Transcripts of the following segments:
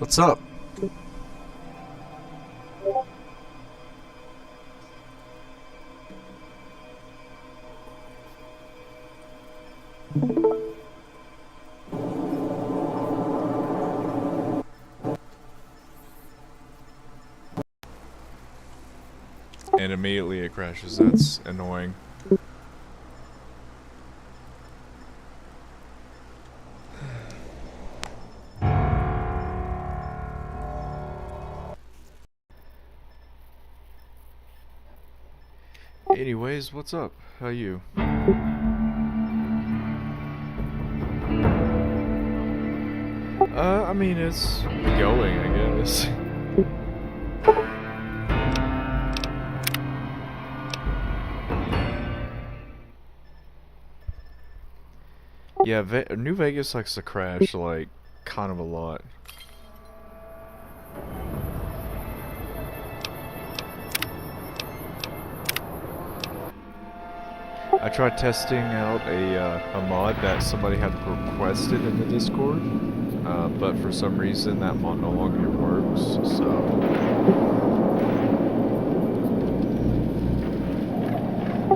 What's up? And immediately it crashes. That's annoying. Anyways, what's up? How you? I mean, it's going, I guess. Yeah, New Vegas likes to crash, like, kind of a lot. I tried testing out a mod that somebody had requested in the Discord, but for some reason that mod no longer works, so...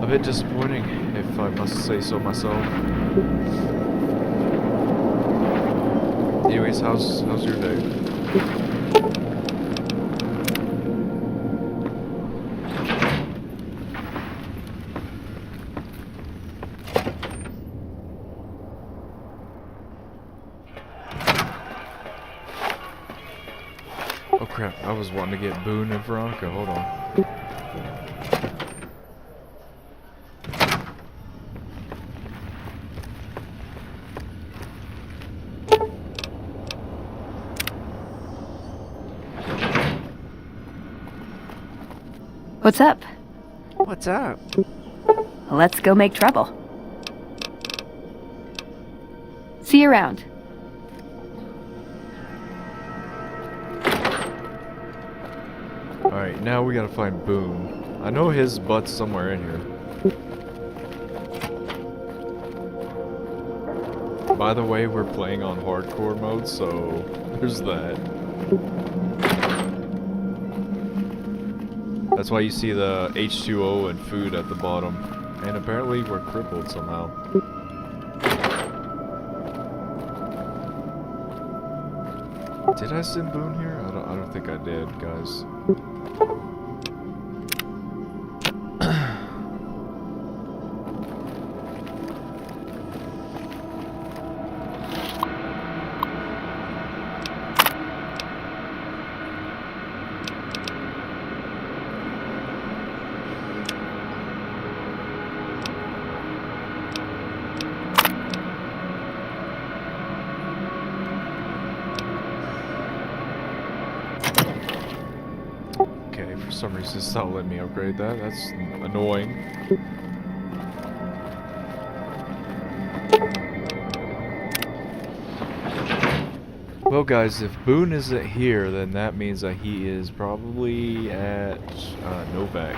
A bit disappointing, if I must say so myself. Anyways, how's your day? Oh crap, I was wanting to get Boone and Veronica, hold on. What's up? What's up? Let's go make trouble. See you around. Alright, now we gotta find Boone. I know his butt's somewhere in here. By the way, we're playing on hardcore mode, so there's that. That's why you see the H2O and food at the bottom. And apparently we're crippled somehow. Did I send Boone here? I don't think I did, guys. For some reason it's not letting me upgrade that. That's annoying. Well guys, if Boone isn't here, then that means that he is probably at Novak.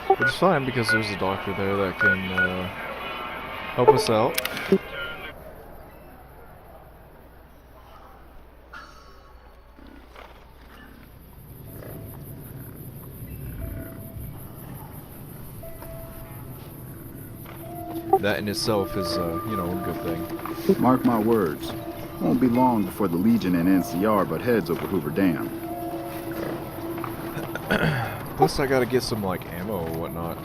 Which is fine because there's a doctor there that can help us out. That in itself is, you know, a good thing. Mark my words. Won't be long before the Legion and NCR butt heads over Hoover Dam. Plus I gotta get some, like, ammo or whatnot.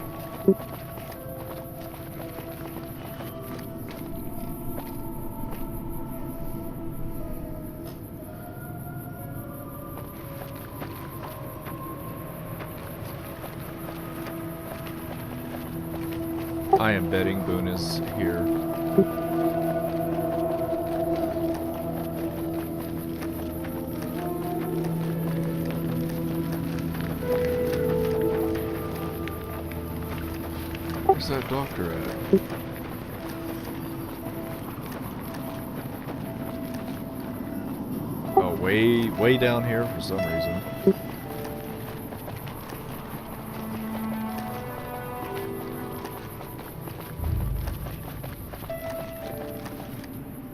I am betting Boone is here. Where's that doctor at? Oh, way down here for some reason.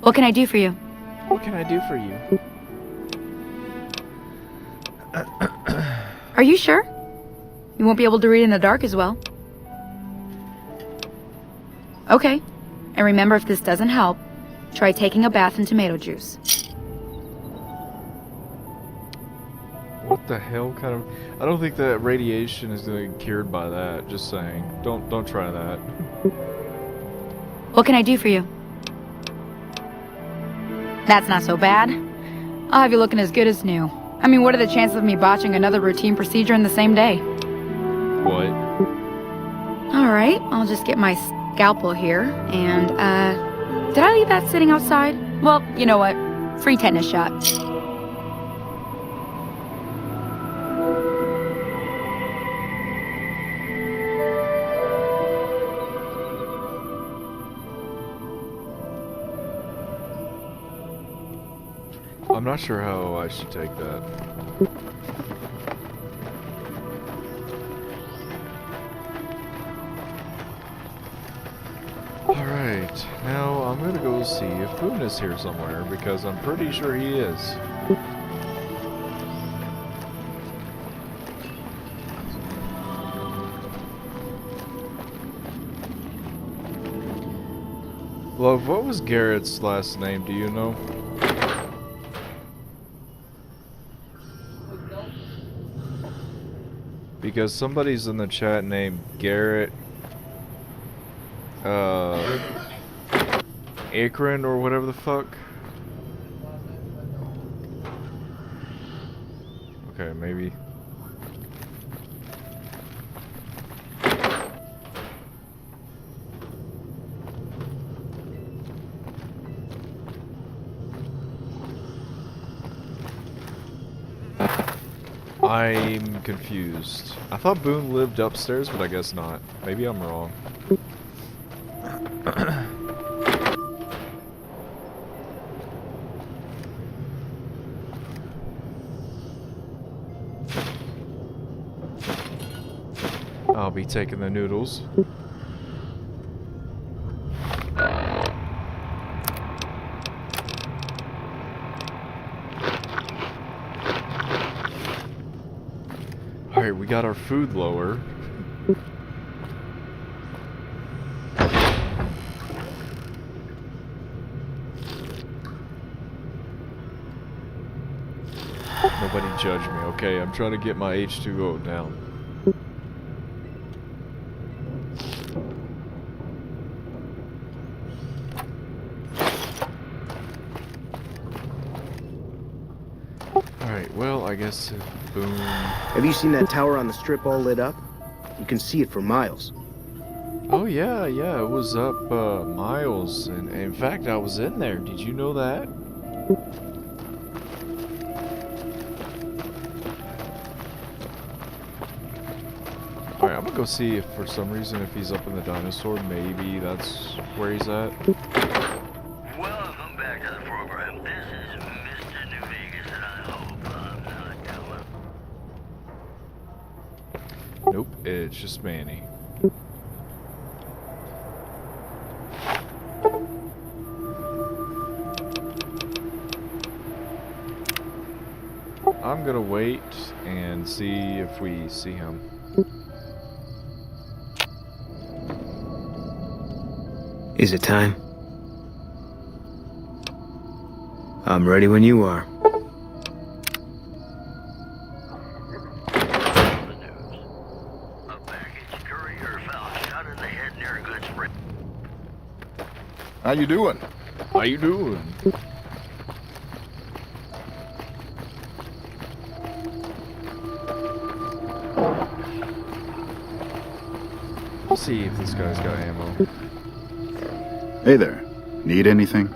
What can I do for you? What can I do for you? Are you sure? You won't be able to read in the dark as well. Okay. And remember, if this doesn't help, try taking a bath in tomato juice. What the hell kind of... I don't think that radiation is going to get cured by that. Just saying. Don't try that. What can I do for you? That's not so bad. I'll have you looking as good as new. I mean, what are the chances of me botching another routine procedure in the same day? What? Alright, I'll just get my scalpel here, and, did I leave that sitting outside? Well, you know what? Free tetanus shot. I'm not sure how I should take that. Alright, now I'm gonna go see if Boone is here somewhere, because I'm pretty sure he is. Love, what was Garrett's last name, do you know? Because somebody's in the chat named Garrett Akron or whatever the fuck. Okay, maybe. I'm confused. I thought Boone lived upstairs, but I guess not. Maybe I'm wrong. I'll be taking the noodles. Alright, we got our food lower. Nobody judge me, okay? I'm trying to get my H2O down. Alright, well, I guess boom. Have you seen that tower on the strip all lit up? You can see it for miles. Oh yeah, it was up miles, and in fact I was in there. Did you know that? Alright, I'm gonna go see if for some reason if he's up in the dinosaur, maybe that's where he's at. Welcome back to the program. This is Mr. New Vegas, and I hope I'm not coming. Nope, it's just Manny. I'm gonna wait and see if we see him. Is it time? I'm ready when you are. The news. A package courier found shot in the head near Good Spring. How you doing? How you doing? Let's see if this guy's got ammo. Hey there. Need anything?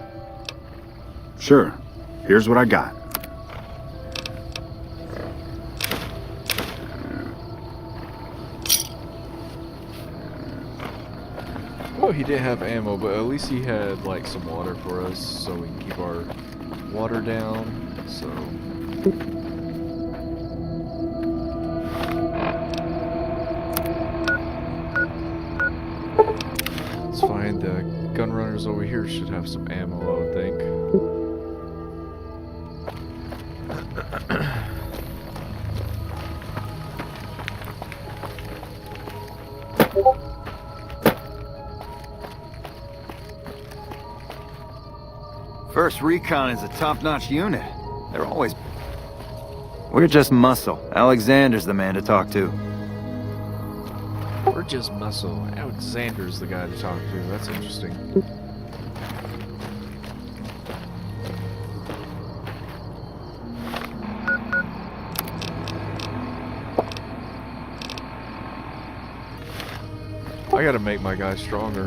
Sure. Here's what I got. Well, he didn't have ammo, but at least he had like some water for us, so we can keep our water down. So let's find the gun runners over here. Should have some ammo, I would think. First Recon is a top-notch unit. They're always... We're just muscle. Alexander's the man to talk to. We're just muscle. Alexander's the guy to talk to. That's interesting. I gotta make my guy stronger.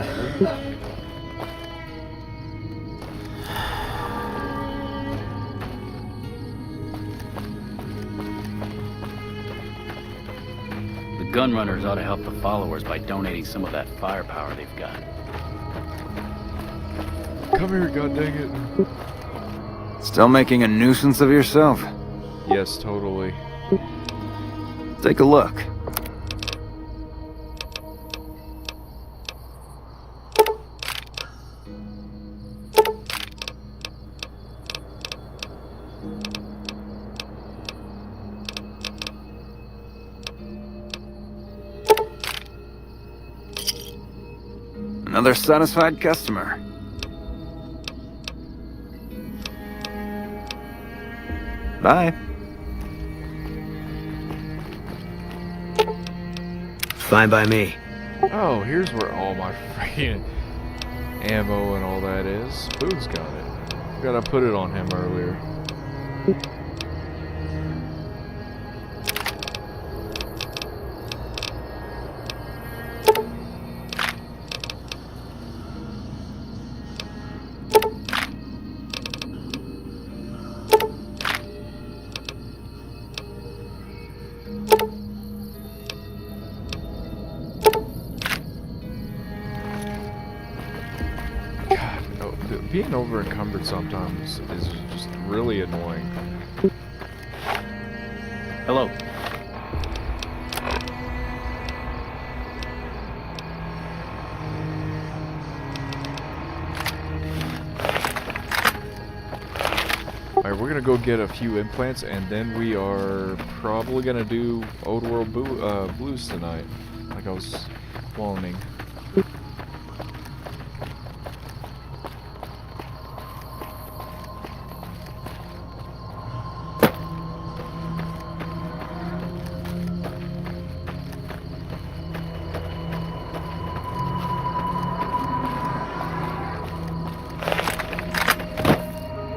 The gunrunners ought to help the followers by donating some of that firepower they've got. Come here, god dang it. Still making a nuisance of yourself? Yes, totally. Take a look. Another satisfied customer. Bye. Fine by me. Oh, here's where all my freaking ammo and all that is. Boo's got it. Gotta put it on him earlier. Being over encumbered sometimes is just really annoying. Hello. Alright, we're gonna go get a few implants, and then we are probably gonna do Old World Blues tonight, like I was warning.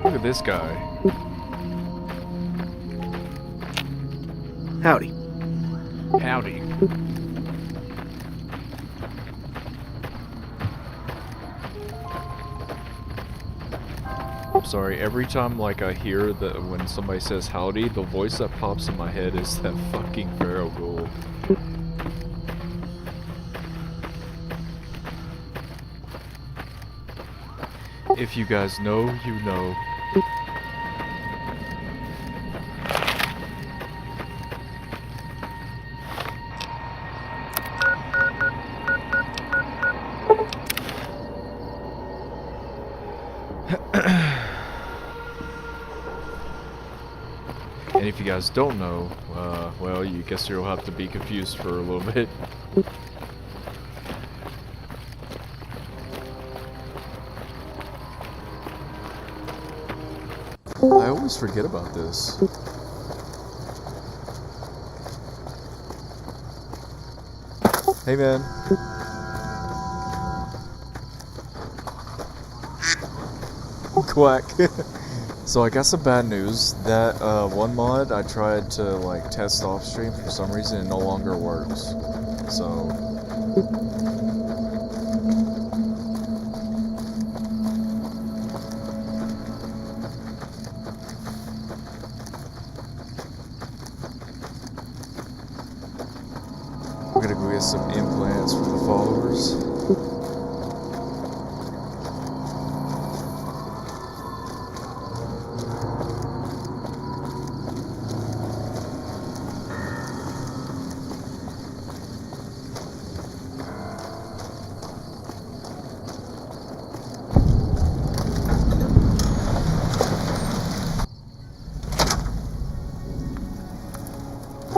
Look at this guy. Howdy. Howdy. I'm sorry, every time like I hear that when somebody says howdy, the voice that pops in my head is that fucking Pharaoh Gould. If you guys know, you know. And if you guys don't know, well, you guess you'll have to be confused for a little bit. I always forget about this. Hey, man. Quack. So I got some bad news. That one mod I tried to like test off stream, for some reason it no longer works. So we're gonna go get some implants for the followers.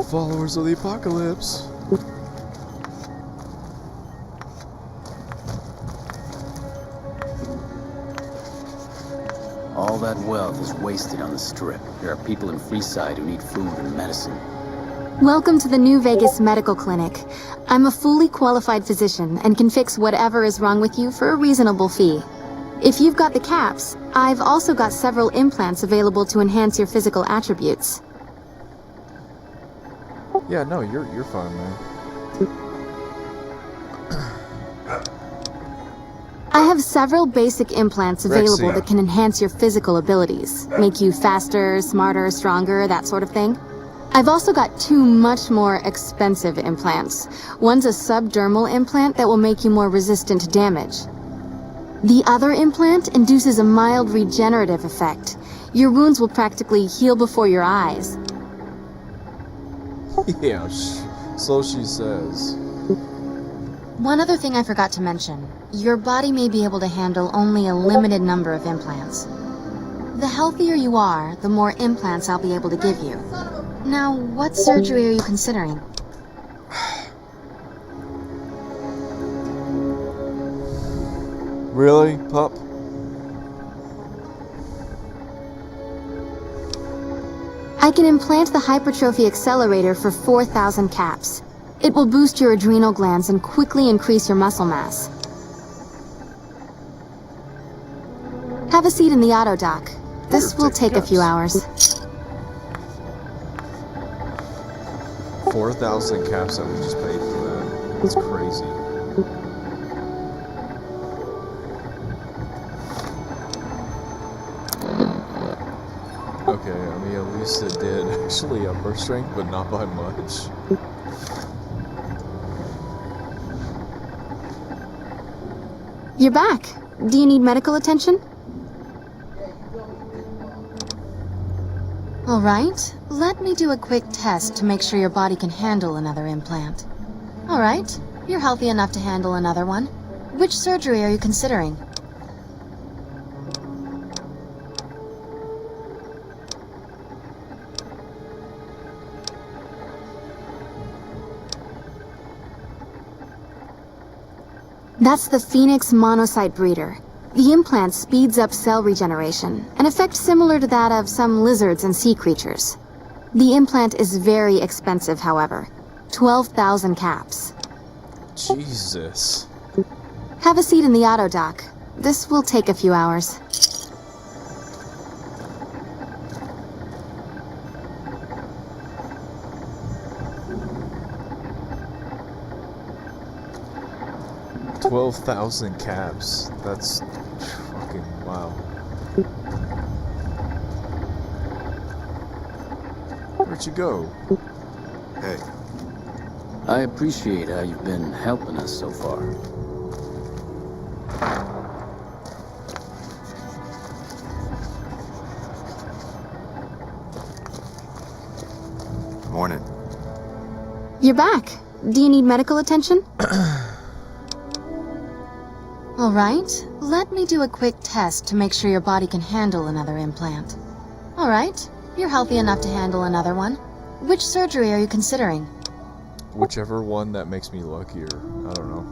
followers of the apocalypse. All that wealth is wasted on the Strip. There are people in Freeside who need food and medicine. Welcome to the New Vegas Medical Clinic. I'm a fully qualified physician and can fix whatever is wrong with you for a reasonable fee. If you've got the caps, I've also got several implants available to enhance your physical attributes. Yeah, no, you're fine, man. I have several basic implants available Rexy. that can enhance your physical abilities, make you faster, smarter, stronger, that sort of thing. I've also got 2 much more expensive implants. One's a subdermal implant that will make you more resistant to damage. The other implant induces a mild regenerative effect. Your wounds will practically heal before your eyes. Yeah, so she says. One other thing I forgot to mention. Your body may be able to handle only a limited number of implants. The healthier you are, the more implants I'll be able to give you. Now, what surgery are you considering? Really, pup? I can implant the hypertrophy accelerator for 4,000 caps. It will boost your adrenal glands and quickly increase your muscle mass. Have a seat in the auto dock. This will take a few hours. 4,000 caps that we just paid for that. That's crazy. Okay, I mean, at least it did actually up our strength, but not by much. You're back. Do you need medical attention? All right. Let me do a quick test to make sure your body can handle another implant. All right. You're healthy enough to handle another one. Which surgery are you considering? That's the Phoenix monocyte breeder. The implant speeds up cell regeneration, an effect similar to that of some lizards and sea creatures. The implant is very expensive, however. 12,000 caps. Jesus. Have a seat in the auto dock. This will take a few hours. $12,000 caps. That's fucking wow. Where'd you go? Hey, I appreciate how you've been helping us so far. morning. You're back. Do you need medical attention? All right. Let me do a quick test to make sure your body can handle another implant. All right. You're healthy enough to handle another one. Which surgery are you considering? Whichever one that makes me luckier. I don't know.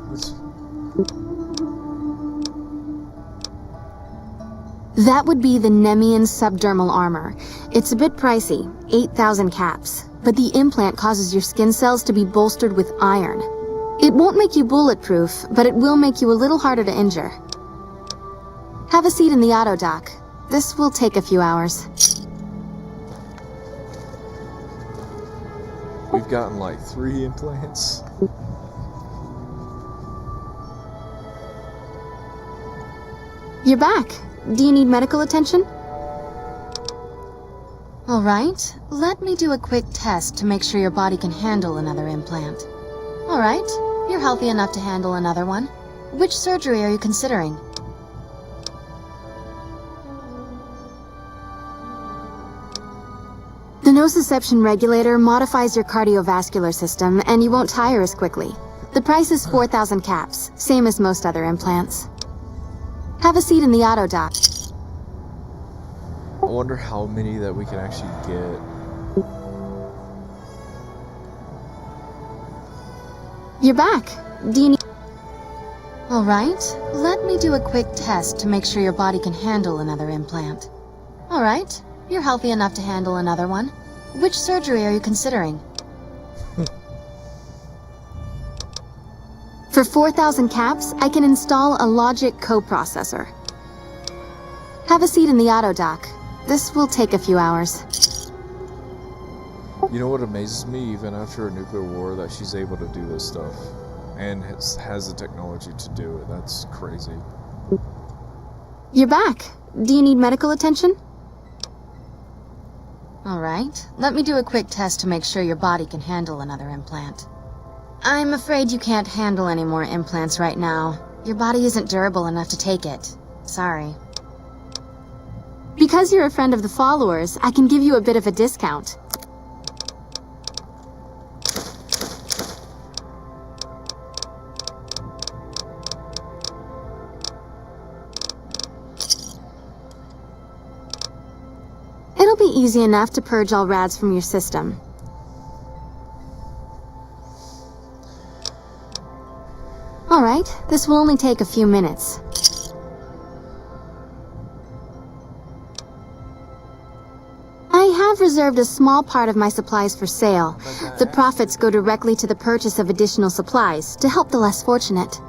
That would be the Nemean subdermal armor. It's a bit pricey, 8,000 caps, but the implant causes your skin cells to be bolstered with iron. It won't make you bulletproof, but it will make you a little harder to injure. Have a seat in the auto dock. This will take a few hours. We've gotten like 3 implants. You're back. Do you need medical attention? All right. Let me do a quick test to make sure your body can handle another implant. All right. You're healthy enough to handle another one. Which surgery are you considering? The nociception regulator modifies your cardiovascular system, and you won't tire as quickly. The price is 4,000 caps, same as most other implants. Have a seat in the auto dock. I wonder how many that we can actually get. You're back. Do you need... Alright, let me do a quick test to make sure your body can handle another implant. Alright, you're healthy enough to handle another one. Which surgery are you considering? For 4,000 caps, I can install a logic coprocessor. Have a seat in the auto dock. This will take a few hours. You know what amazes me, even after a nuclear war, that she's able to do this stuff. And has the technology to do it. That's crazy. You're back. Do you need medical attention? Alright, let me do a quick test to make sure your body can handle another implant. I'm afraid you can't handle any more implants right now. Your body isn't durable enough to take it. Sorry. Because you're a friend of the followers, I can give you a bit of a discount. It'll be easy enough to purge all rads from your system. Alright, this will only take a few minutes. I have reserved a small part of my supplies for sale. The profits go directly to the purchase of additional supplies to help the less fortunate.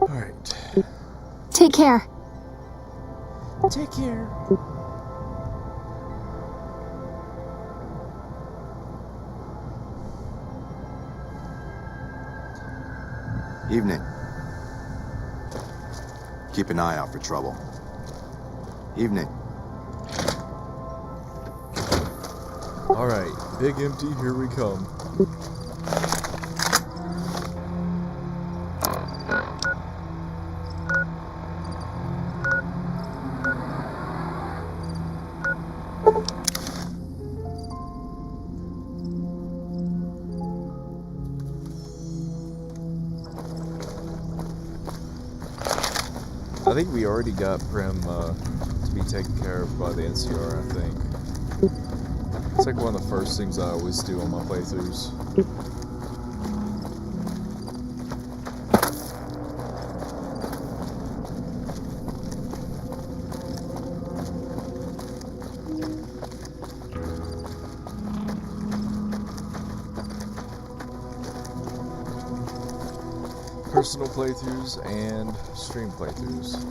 Alright. Take care. Take care. Evening. Keep an eye out for trouble. Evening. Alright, big empty, here we come. I think we already got Prim to be taken care of by the NCR, I think. It's like one of the first things I always do on my playthroughs. Personal playthroughs and stream playthroughs.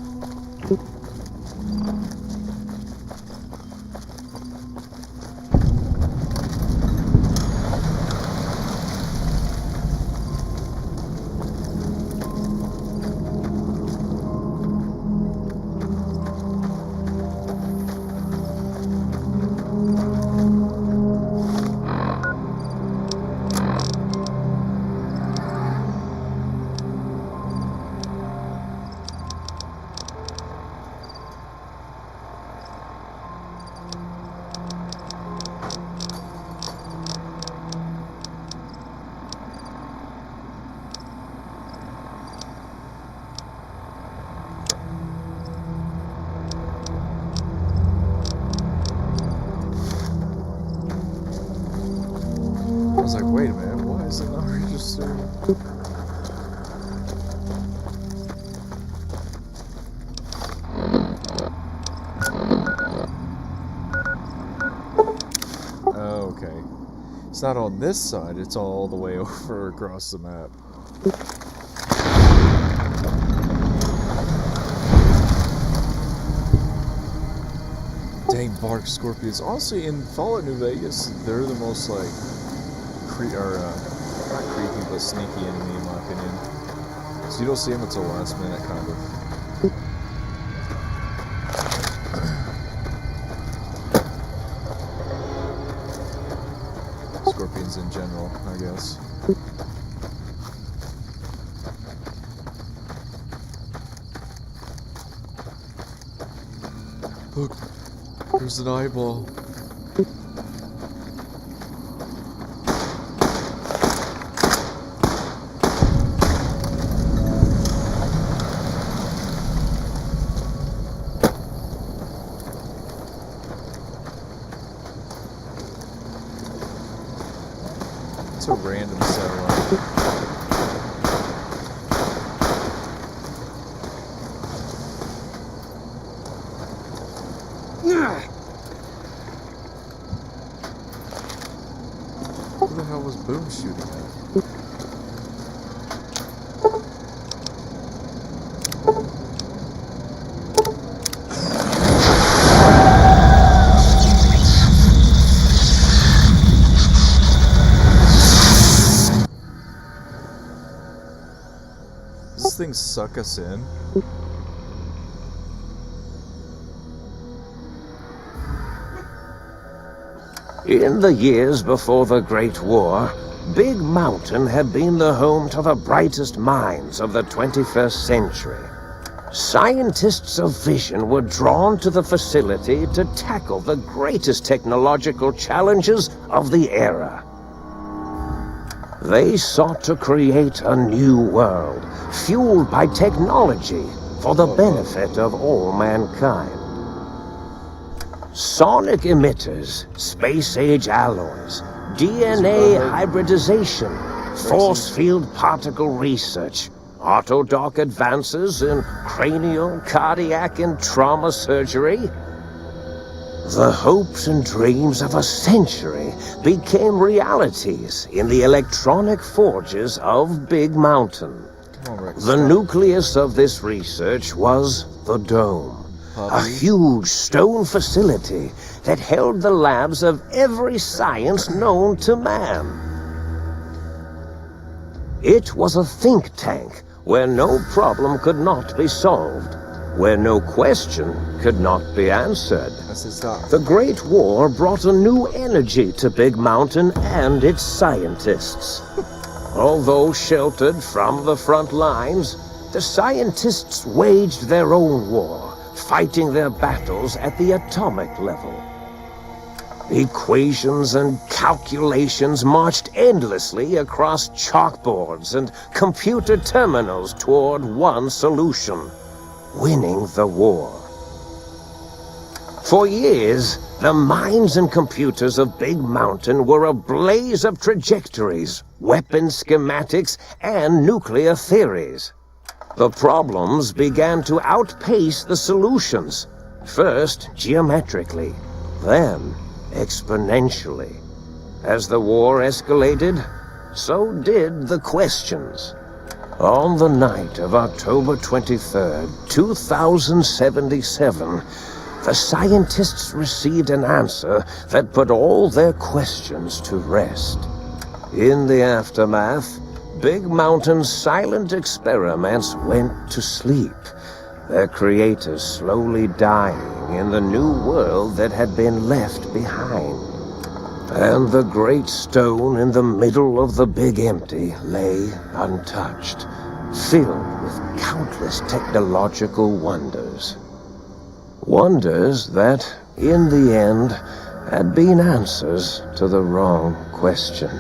register. Okay. It's not on this side, it's all the way over across the map. Dang bark scorpions. Honestly, in Fallout New Vegas, they're the most like not creepy, but sneaky enemy in my opinion. So you don't see them until last minute, kind of. Scorpions in general, I guess. Look, there's an eyeball. It's a random satellite. Who the hell was Boom shooting at? Does this thing suck us in? In the years before the Great War, Big Mountain had been the home to the brightest minds of the 21st century. Scientists of vision were drawn to the facility to tackle the greatest technological challenges of the era. They sought to create a new world, fueled by technology for the benefit of all mankind. Sonic emitters, space-age alloys, DNA hybridization, force field particle research, autodoc advances in cranial, cardiac, and trauma surgery. The hopes and dreams of a century became realities in the electronic forges of Big Mountain. The nucleus of this research was the Dome. A huge stone facility that held the labs of every science known to man. It was a think tank where no problem could not be solved, where no question could not be answered. The Great War brought a new energy to Big Mountain and its scientists. Although sheltered from the front lines, the scientists waged their own war, fighting their battles at the atomic level. Equations and calculations marched endlessly across chalkboards and computer terminals toward one solution: winning the war. For years, the minds and computers of Big Mountain were a blaze of trajectories, weapon schematics, and nuclear theories. The problems began to outpace the solutions, first geometrically, then exponentially. As the war escalated, so did the questions. On the night of October 23rd, 2077, the scientists received an answer that put all their questions to rest. In the aftermath, Big Mountain's silent experiments went to sleep, their creators slowly dying in the new world that had been left behind. And the great stone in the middle of the Big Empty lay untouched, filled with countless technological wonders. Wonders that, in the end, had been answers to the wrong question.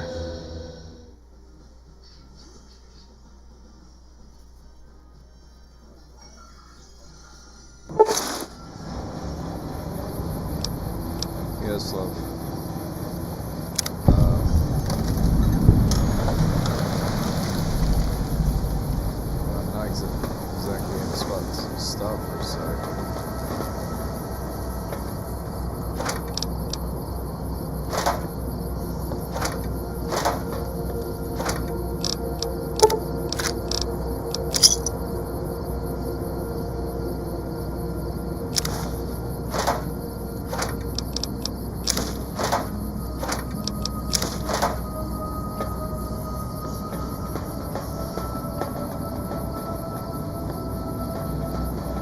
Yes, love. sec.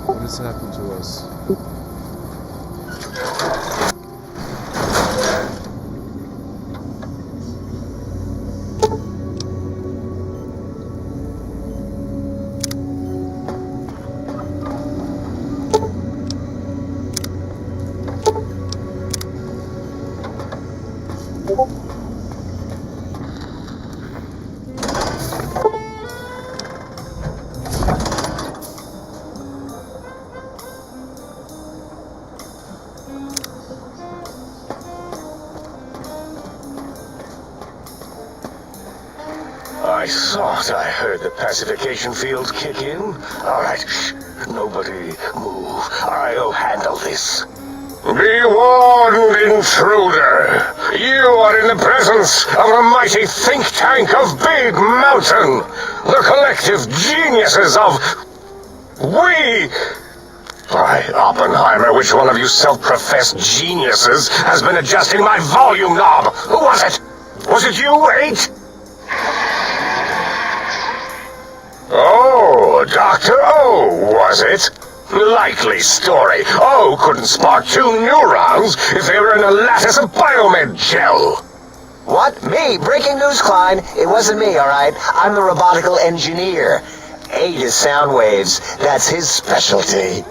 What has happened to us? I thought I heard the pacification field kick in. All right, shh. Nobody move. I'll handle this. Be warned, intruder. You are in the presence of a mighty think tank of Big Mountain. The collective geniuses of... We... By Oppenheimer, which one of you self-professed geniuses has been adjusting my volume knob? Who was it? Was it you, 8? Oh, Dr. O, was it? Likely story. O couldn't spark 2 neurons if they were in a lattice of biomed gel. What? Me? Breaking news, Klein. It wasn't me, alright? I'm the robotical engineer. 8 is sound waves. That's his specialty.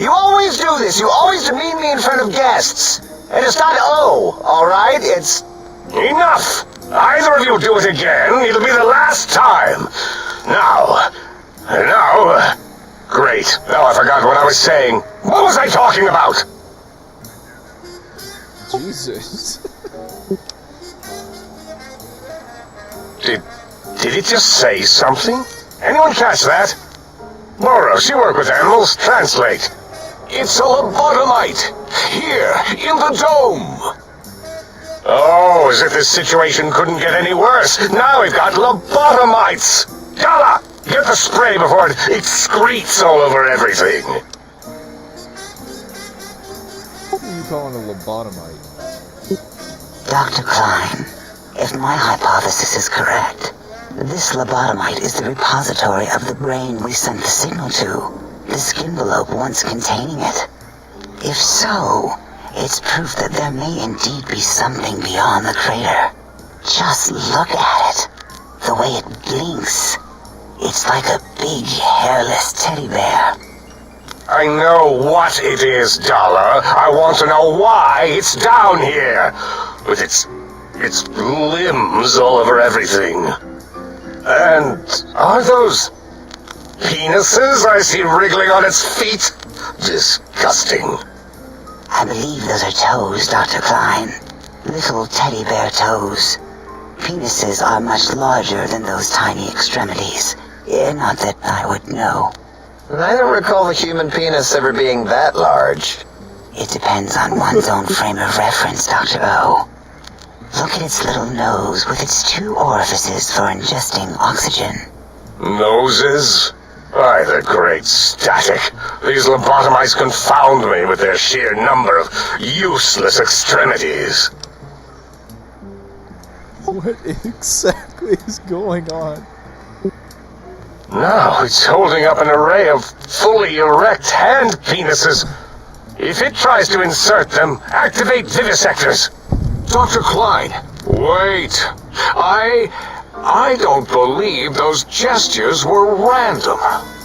You always do this. You always demean me in front of guests. And it's not O, alright? It's... Enough! Either of you do it again, it'll be the last time. Now... Great. Now I forgot what I was saying. What was I talking about? Jesus. Did it just say something? Anyone catch that? Boros, you work with animals. Translate. It's a lobotomite. Here, in the dome. Oh, as if this situation couldn't get any worse. Now we've got lobotomites. Gala, get the spray before it excretes all over everything. What are you calling a lobotomite? Dr. Klein, if my hypothesis is correct, this lobotomite is the repository of the brain we sent the signal to, the skinvelope once containing it. If so, it's proof that there may indeed be something beyond the crater. Just look at it. The way it blinks. It's like a big, hairless teddy bear. I know what it is, Dollar. I want to know why it's down here. With its limbs all over everything. And are those penises I see wriggling on its feet? Disgusting. I believe those are toes, Dr. Klein. Little teddy bear toes. Penises are much larger than those tiny extremities. Not that I would know. I don't recall the human penis ever being that large. It depends on one's own frame of reference, Dr. O. Look at its little nose with its 2 orifices for ingesting oxygen. Noses? By the great static. These lobotomites confound me with their sheer number of useless extremities. What exactly is going on? Now it's holding up an array of fully erect hand penises. If it tries to insert them, activate vivisectors. Dr. Klein, wait. I don't believe those gestures were random.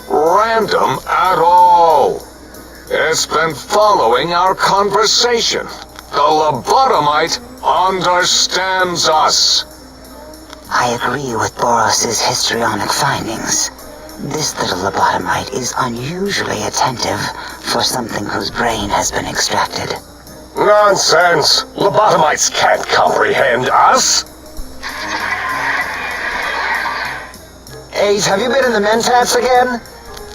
Random at all. It's been following our conversation. The lobotomite understands us. I agree with Boros's histrionic findings. This little lobotomite is unusually attentive for something whose brain has been extracted. Nonsense! Lobotomites can't comprehend us! 8, have you been in the mentats again?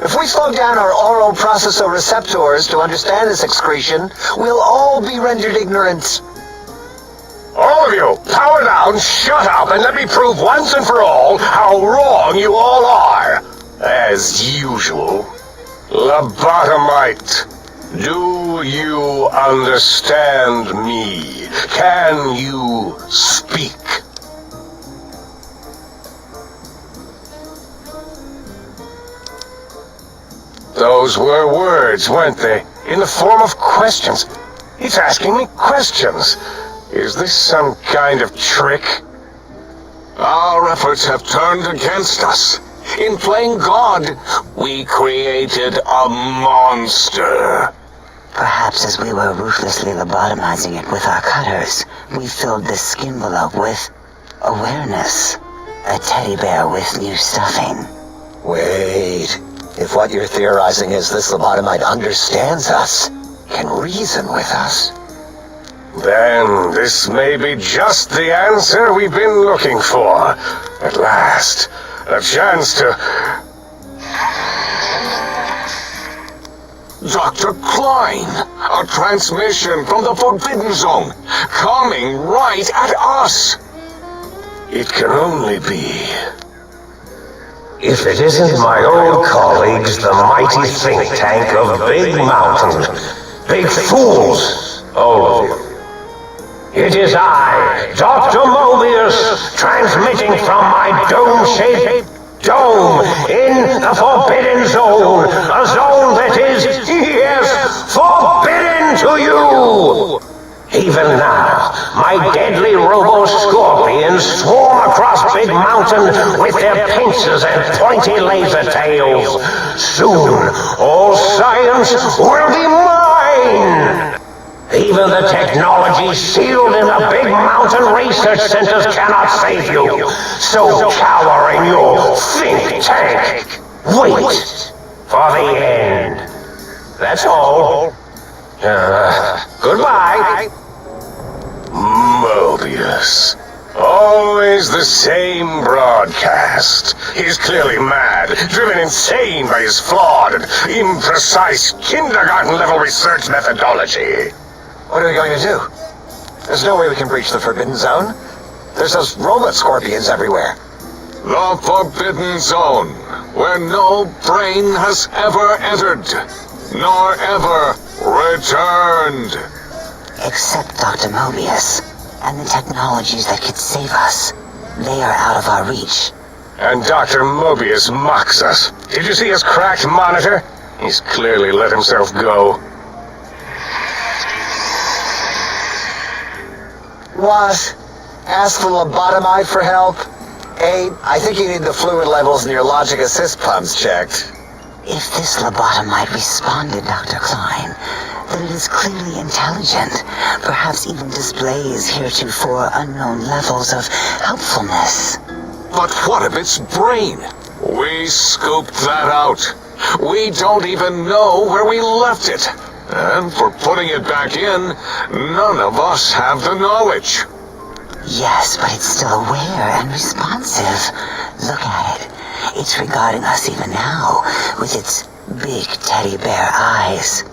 If we slow down our oral processoreceptors to understand this excretion, we'll all be rendered ignorant. All of you, power down, shut up, and let me prove once and for all how wrong you all are. As usual. Lobotomite, do you understand me? Can you speak? Those were words, weren't they? In the form of questions. He's asking me questions. Is this some kind of trick? Our efforts have turned against us. In playing God, we created a monster. Perhaps as we were ruthlessly lobotomizing it with our cutters, we filled this skin envelope with awareness. A teddy bear with new stuffing. Wait. If what you're theorizing is this lobotomite understands us, can reason with us, then this may be just the answer we've been looking for. At last, a chance to... Dr. Klein, a transmission from the Forbidden Zone, coming right at us. It can only be... If it isn't my old colleagues, the mighty think tank of Big Mountain. Big fools, all of you. It is I, Dr. Mobius, transmitting from my dome-shaped dome in the Forbidden Zone. A zone that is, yes, forbidden to you. Even now, my deadly robo-scorpions swarm across Big Mountain with their pincers and pointy laser tails. Soon, all science will be mine! Even the technology sealed in the Big Mountain research centers cannot save you. So cower in your think tank. Wait for the end. That's all. Goodbye. Mobius. Always the same broadcast. He's clearly mad, driven insane by his flawed and imprecise kindergarten-level research methodology. what are we going to do? There's no way we can breach the Forbidden Zone. There's those robot scorpions everywhere. The Forbidden Zone, where no brain has ever entered, nor ever returned. Except Dr. Mobius, and the technologies that could save us. They are out of our reach. And Dr. Mobius mocks us. Did you see his cracked monitor? He's clearly let himself go. What? Ask the lobotomite for help? I think you need the fluid levels in your logic assist pumps checked. If this lobotomite responded, Dr. Klein, then it is clearly intelligent, perhaps even displays heretofore unknown levels of helpfulness. But what of its brain? We scooped that out. We don't even know where we left it. And for putting it back in, none of us have the knowledge. Yes, but it's still aware and responsive. Look at it. It's regarding us even now, with its big teddy bear eyes.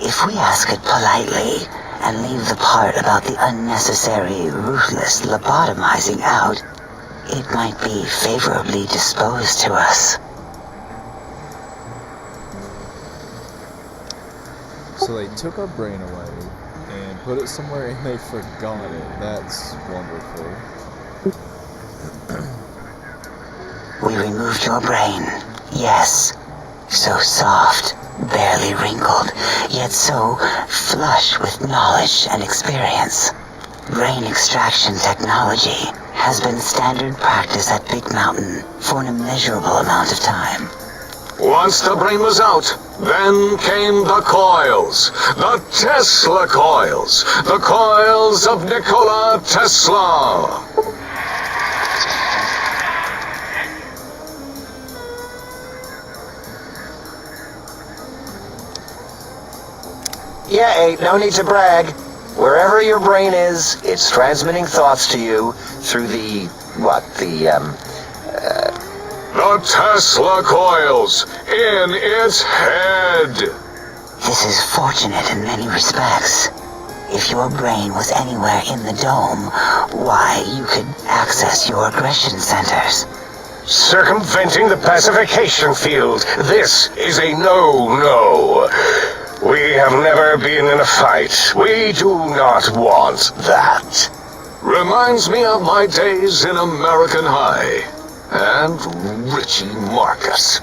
If we ask it politely, and leave the part about the unnecessary, ruthless lobotomizing out, it might be favorably disposed to us. So they took our brain away and put it somewhere and they forgot it. That's wonderful. We removed your brain, yes. So soft, barely wrinkled, yet so flush with knowledge and experience. Brain extraction technology has been standard practice at Big Mountain for an immeasurable amount of time. Once the brain was out, then came the coils. The Tesla coils. The coils of Nikola Tesla. Yeah, no need to brag. Wherever your brain is, it's transmitting thoughts to you through the the Tesla coils in its head. This is fortunate in many respects. If your brain was anywhere in the dome, why, you could access your aggression centers. Circumventing the pacification field. This is a no-no. We have never been in a fight. We do not want that. Reminds me of my days in American High. And Richie Marcus.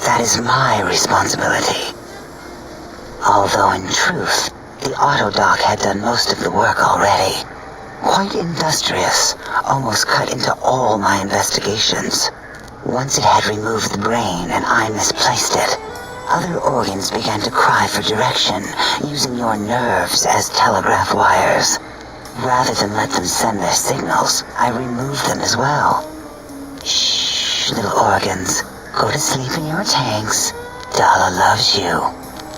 That is my responsibility. Although in truth, the autodoc had done most of the work already. Quite industrious, almost cut into all my investigations. Once it had removed the brain and I misplaced it, other organs began to cry for direction, using your nerves as telegraph wires. Rather than let them send their signals, I removed them as well. Shh, little organs. Go to sleep in your tanks. Dala loves you.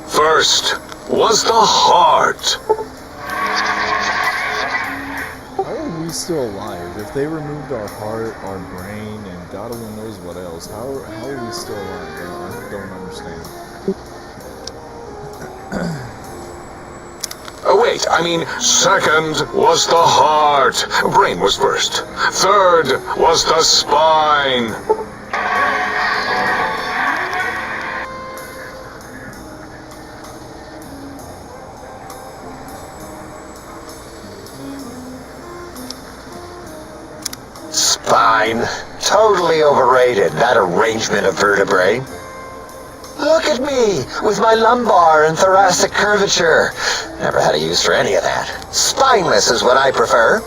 First was the heart. How are we still alive? If they removed our heart, our brain, and God only knows what else, how are we still alive? I don't understand. Oh wait, I mean, second was the heart. Brain was first. Third was the spine. Spine. Totally overrated, that arrangement of vertebrae. Look at me, with my lumbar and thoracic curvature. Never had a use for any of that. Spineless is what I prefer.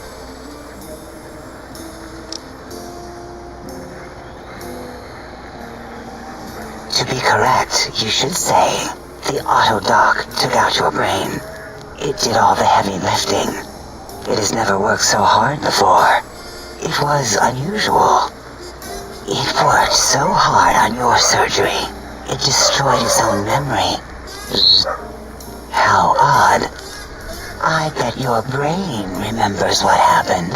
To be correct, you should say, the autodoc took out your brain. It did all the heavy lifting. It has never worked so hard before. It was unusual. It worked so hard on your surgery, it destroyed its own memory. How odd. I bet your brain remembers what happened.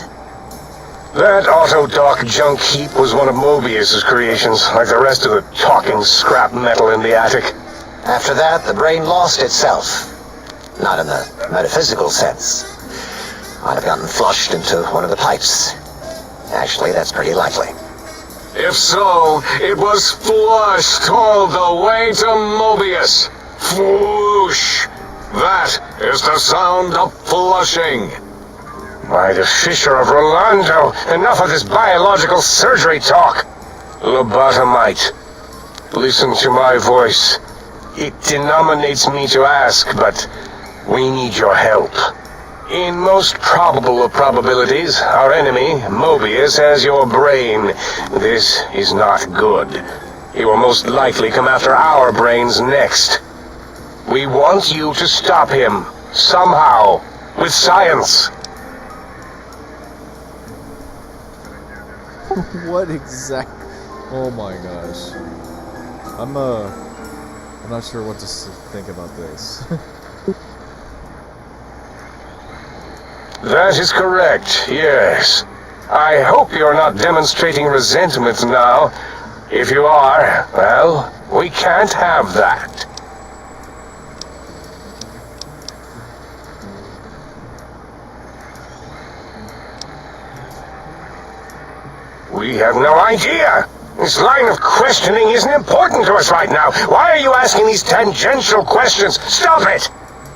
That autodoc junk heap was one of Mobius's creations, like the rest of the talking scrap metal in the attic. After that, the brain lost itself. Not in the metaphysical sense. Might have gotten flushed into one of the pipes. Actually, that's pretty likely. If so, it was flushed all the way to Mobius. Flush. That is the sound of flushing. By the Fisher of Rolando, enough of this biological surgery talk. Lobotomite, listen to my voice. It denominates me to ask, but we need your help. In most probable of probabilities, our enemy, Mobius, has your brain. This is not good. He will most likely come after our brains next. We want you to stop him, somehow, with science. What exact? Oh my gosh. I'm not sure what to think about this. That is correct, yes. I hope you're not demonstrating resentment now. If you are, well, we can't have that. We have no idea. This line of questioning isn't important to us right now. Why are you asking these tangential questions? Stop it!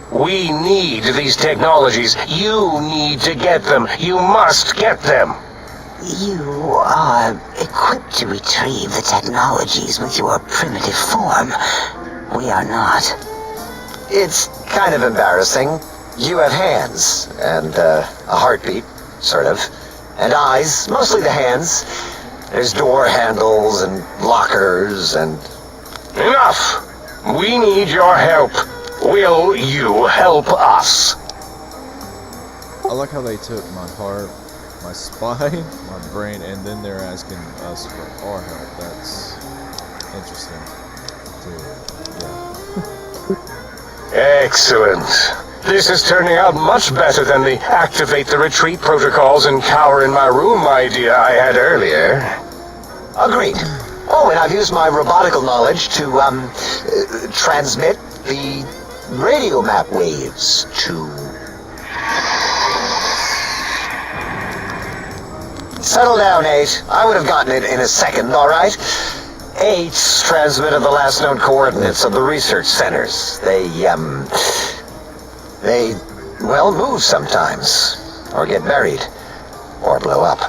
We need these technologies. You need to get them. You must get them. You are equipped to retrieve the technologies with your primitive form. We are not. It's kind of embarrassing. You have hands, and a heartbeat, sort of. And eyes, mostly the hands. There's door handles and lockers and... Enough! We need your help. Will you help us? I like how they took my heart, my spine, my brain, and then they're asking us for our help. That's interesting. Yeah. Excellent. This is turning out much better than the activate the retreat protocols and cower in my room idea I had earlier. Agreed. Oh, and I've used my robotical knowledge to, transmit the radio map waves to... Settle down, 8. I would have gotten it in a second, all right? 8's transmitted the last known coordinates of the research centers. They, well, move sometimes. Or get buried. Or blow up.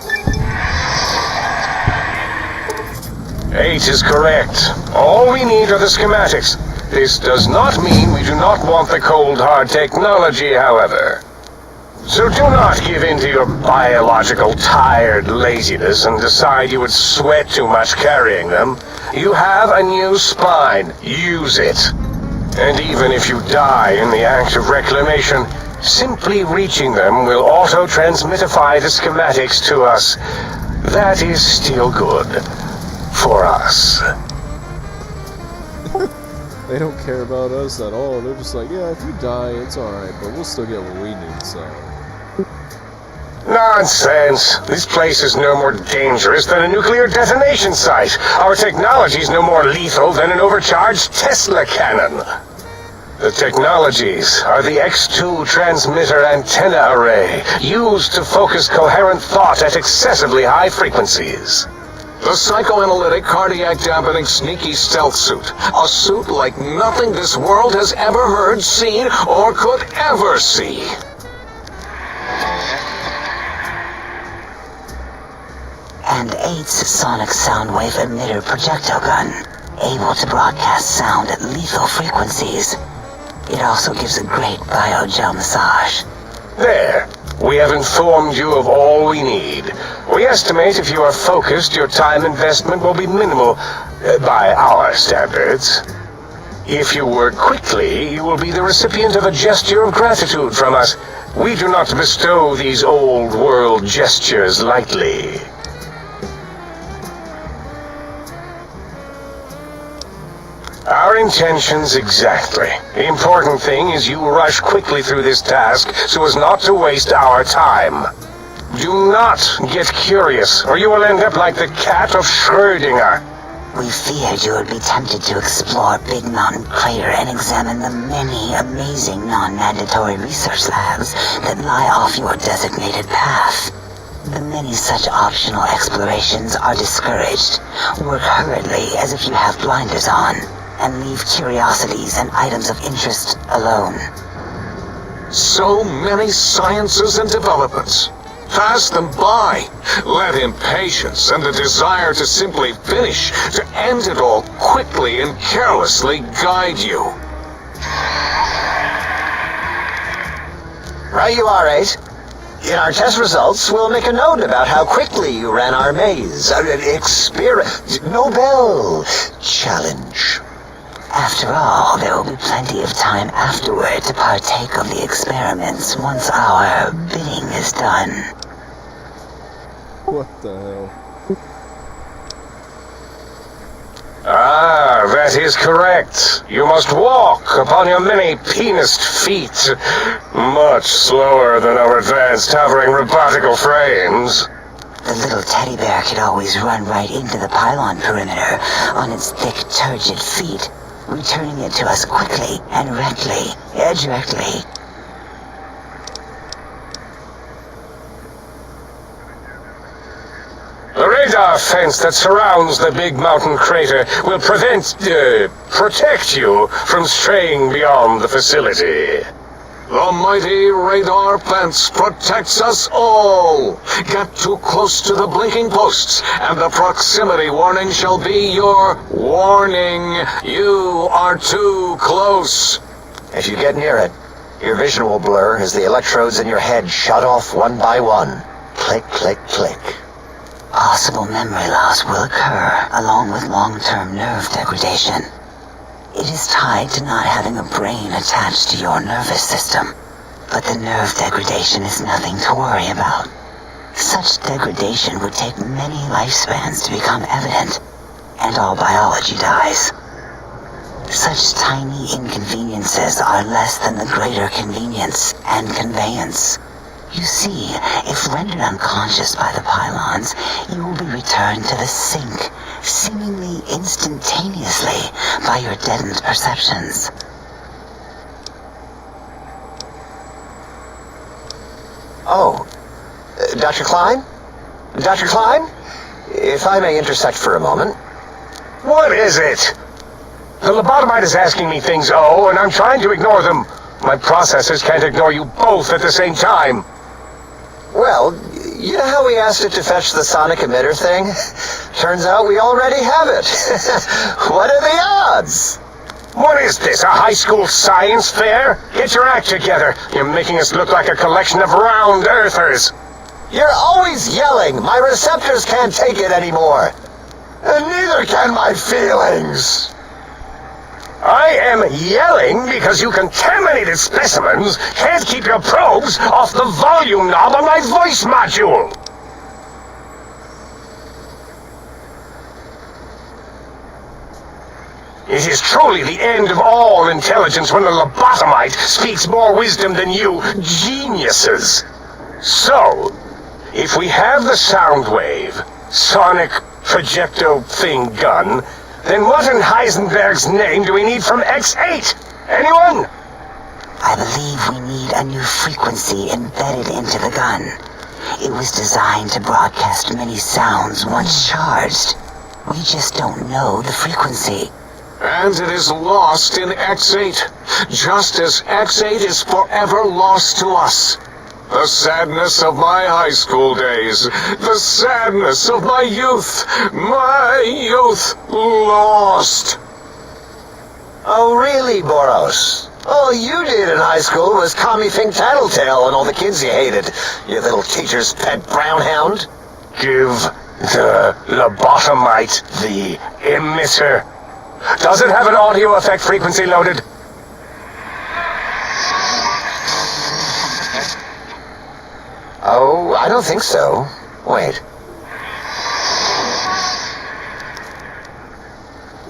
8 is correct. All we need are the schematics. This does not mean we do not want the cold hard technology, however. So do not give in to your biological tired laziness and decide you would sweat too much carrying them. You have a new spine. Use it. And even if you die in the act of reclamation, simply reaching them will auto-transmitify the schematics to us. That is still good. For us. They don't care about us at all. They're just like, yeah, if you die, it's alright, but we'll still get what we need, so... Nonsense! This place is no more dangerous than a nuclear detonation site. Our technology is no more lethal than an overcharged Tesla cannon. The technologies are the X2 transmitter antenna array, used to focus coherent thought at excessively high frequencies. The psychoanalytic, cardiac dampening, sneaky stealth suit. A suit like nothing this world has ever heard, seen, or could ever see. And 8's sonic soundwave emitter projectile gun, able to broadcast sound at lethal frequencies. It also gives a great biogel massage. There. We have informed you of all we need. We estimate if you are focused, your time investment will be minimal, by our standards. If you work quickly, you will be the recipient of a gesture of gratitude from us. We do not bestow these old world gestures lightly. Our intentions exactly. The important thing is you rush quickly through this task so as not to waste our time. Do not get curious, or you will end up like the cat of Schrödinger. We feared you would be tempted to explore Big Mountain Crater and examine the many amazing non-mandatory research labs that lie off your designated path. The many such optional explorations are discouraged. Work hurriedly as if you have blinders on, and leave curiosities and items of interest alone. So many sciences and developments. Pass them by. Let impatience and the desire to simply finish, to end it all quickly and carelessly guide you. Right you are, 8. In our test results, we'll make a note about how quickly you ran our maze. Nobel challenge. After all, there will be plenty of time afterward to partake of the experiments once our bidding is done. What the hell? Ah, that is correct. You must walk upon your many penised feet. Much slower than our advanced hovering robotical frames. The little teddy bear could always run right into the pylon perimeter on its thick, turgid feet, returning it to us quickly and directly. The radar fence that surrounds the Big Mountain Crater will protect you from straying beyond the facility. The mighty radar fence protects us all. Get too close to the blinking posts, and the proximity warning shall be your warning. You are too close. If you get near it, your vision will blur as the electrodes in your head shut off one by one. Click, click, click. Possible memory loss will occur, along with long-term nerve degradation. It is tied to not having a brain attached to your nervous system, but the nerve degradation is nothing to worry about. Such degradation would take many lifespans to become evident, and all biology dies. Such tiny inconveniences are less than the greater convenience and conveyance. You see, if rendered unconscious by the pylons, you will be returned to the sink, seemingly instantaneously by your deadened perceptions. Oh, Dr. Klein? Dr. Klein? If I may intersect for a moment. What is it? The lobotomite is asking me things, and I'm trying to ignore them. My processors can't ignore you both at the same time. Well, you know how we asked it to fetch the sonic emitter thing? Turns out we already have it. What are the odds? What is this, a high school science fair? Get your act together. You're making us look like a collection of round earthers. You're always yelling. My receptors can't take it anymore. And neither can my feelings. I am yelling because you contaminated specimens can't keep your probes off the volume knob on my voice module. It is truly the end of all intelligence when the lobotomite speaks more wisdom than you geniuses. So, if we have the sound wave, sonic projecto thing gun, then what in Heisenberg's name do we need from X8? Anyone? I believe we need a new frequency embedded into the gun. It was designed to broadcast many sounds once charged. We just don't know the frequency. And it is lost in X8, just as X8 is forever lost to us. The sadness of my high school days, the sadness of my youth lost. Oh, really, Boros? All you did in high school was call me Fink Tattletale and all the kids you hated, you little teacher's pet brown hound. Give the lobotomite the emitter. Does it have an audio effect frequency loaded? Oh, I don't think so. Wait.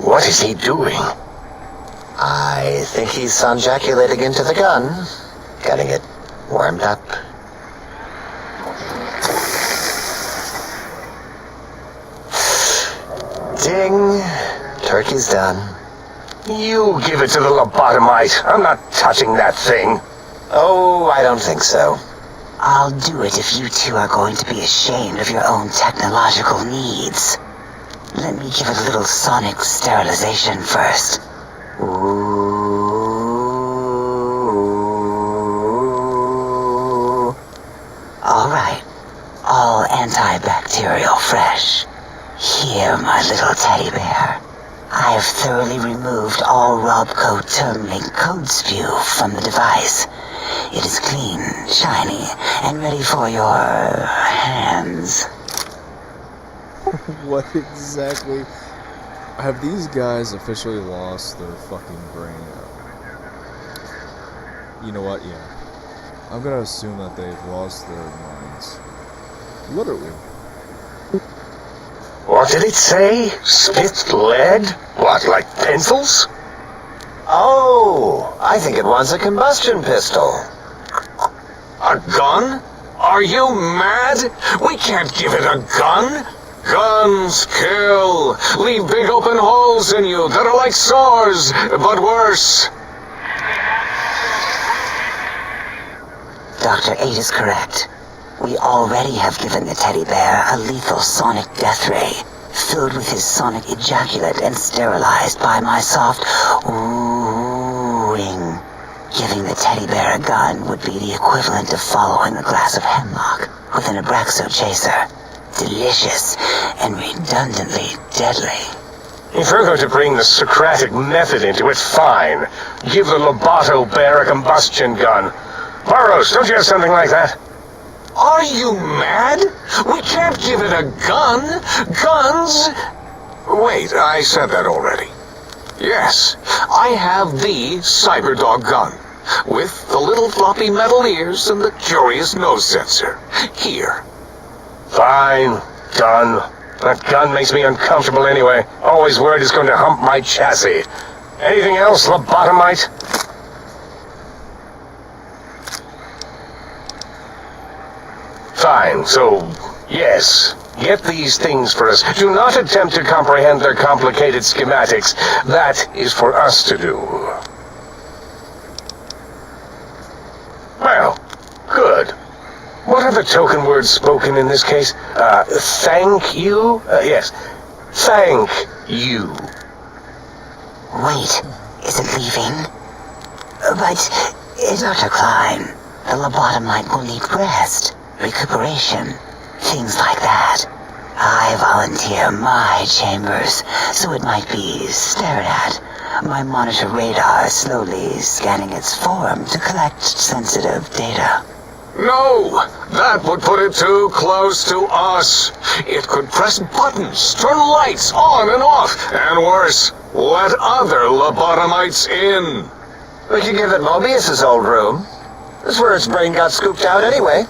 What is he doing? I think he's sonjaculating into the gun, getting it warmed up. Ding. Turkey's done. You give it to the lobotomite. I'm not touching that thing. Oh, I don't think so. I'll do it if you two are going to be ashamed of your own technological needs. Let me give it a little sonic sterilization first. Ooh. All right. All antibacterial fresh. Here, my little teddy bear. I have thoroughly removed all Robco terminate code spew from the device. It is clean, shiny, and ready for your hands. What exactly? Have these guys officially lost their fucking brain? You know what? Yeah. I'm gonna assume that they've lost their minds. Literally. What did it say? Spit lead? What, like pencils? Oh, I think it wants a combustion pistol. A gun? Are you mad? We can't give it a gun. Guns kill. Leave big open holes in you that are like sores, but worse. Dr. 8 is correct. We already have given the teddy bear a lethal sonic death ray, filled with his sonic ejaculate and sterilized by my soft oohing. Giving the teddy bear a gun would be the equivalent of following a glass of hemlock with an Abraxo chaser. Delicious and redundantly deadly. If we're going to bring the Socratic method into it, fine. Give the Loboto bear a combustion gun. Burroughs, don't you have something like that? Are you mad? We can't give it a gun. Guns... Wait, I said that already. Yes, I have the Cyberdog gun, with the little floppy metal ears and the curious nose sensor. Here. Fine. Done. That gun makes me uncomfortable anyway. Always worried it's going to hump my chassis. Anything else, lobotomite? Fine, so, yes. Get these things for us. Do not attempt to comprehend their complicated schematics. That is for us to do. Well, good. What are the token words spoken in this case? Thank you? Yes. Thank you. Wait, is it leaving? But, Dr. Klein, the lobotomite will need rest, recuperation, things like that. I volunteer my chambers, so it might be stared at. My monitor radar slowly scanning its form to collect sensitive data. No! That would put it too close to us. It could press buttons, turn lights on and off, and worse, let other lobotomites in. We could give it Mobius's old room. This is where its brain got scooped out anyway.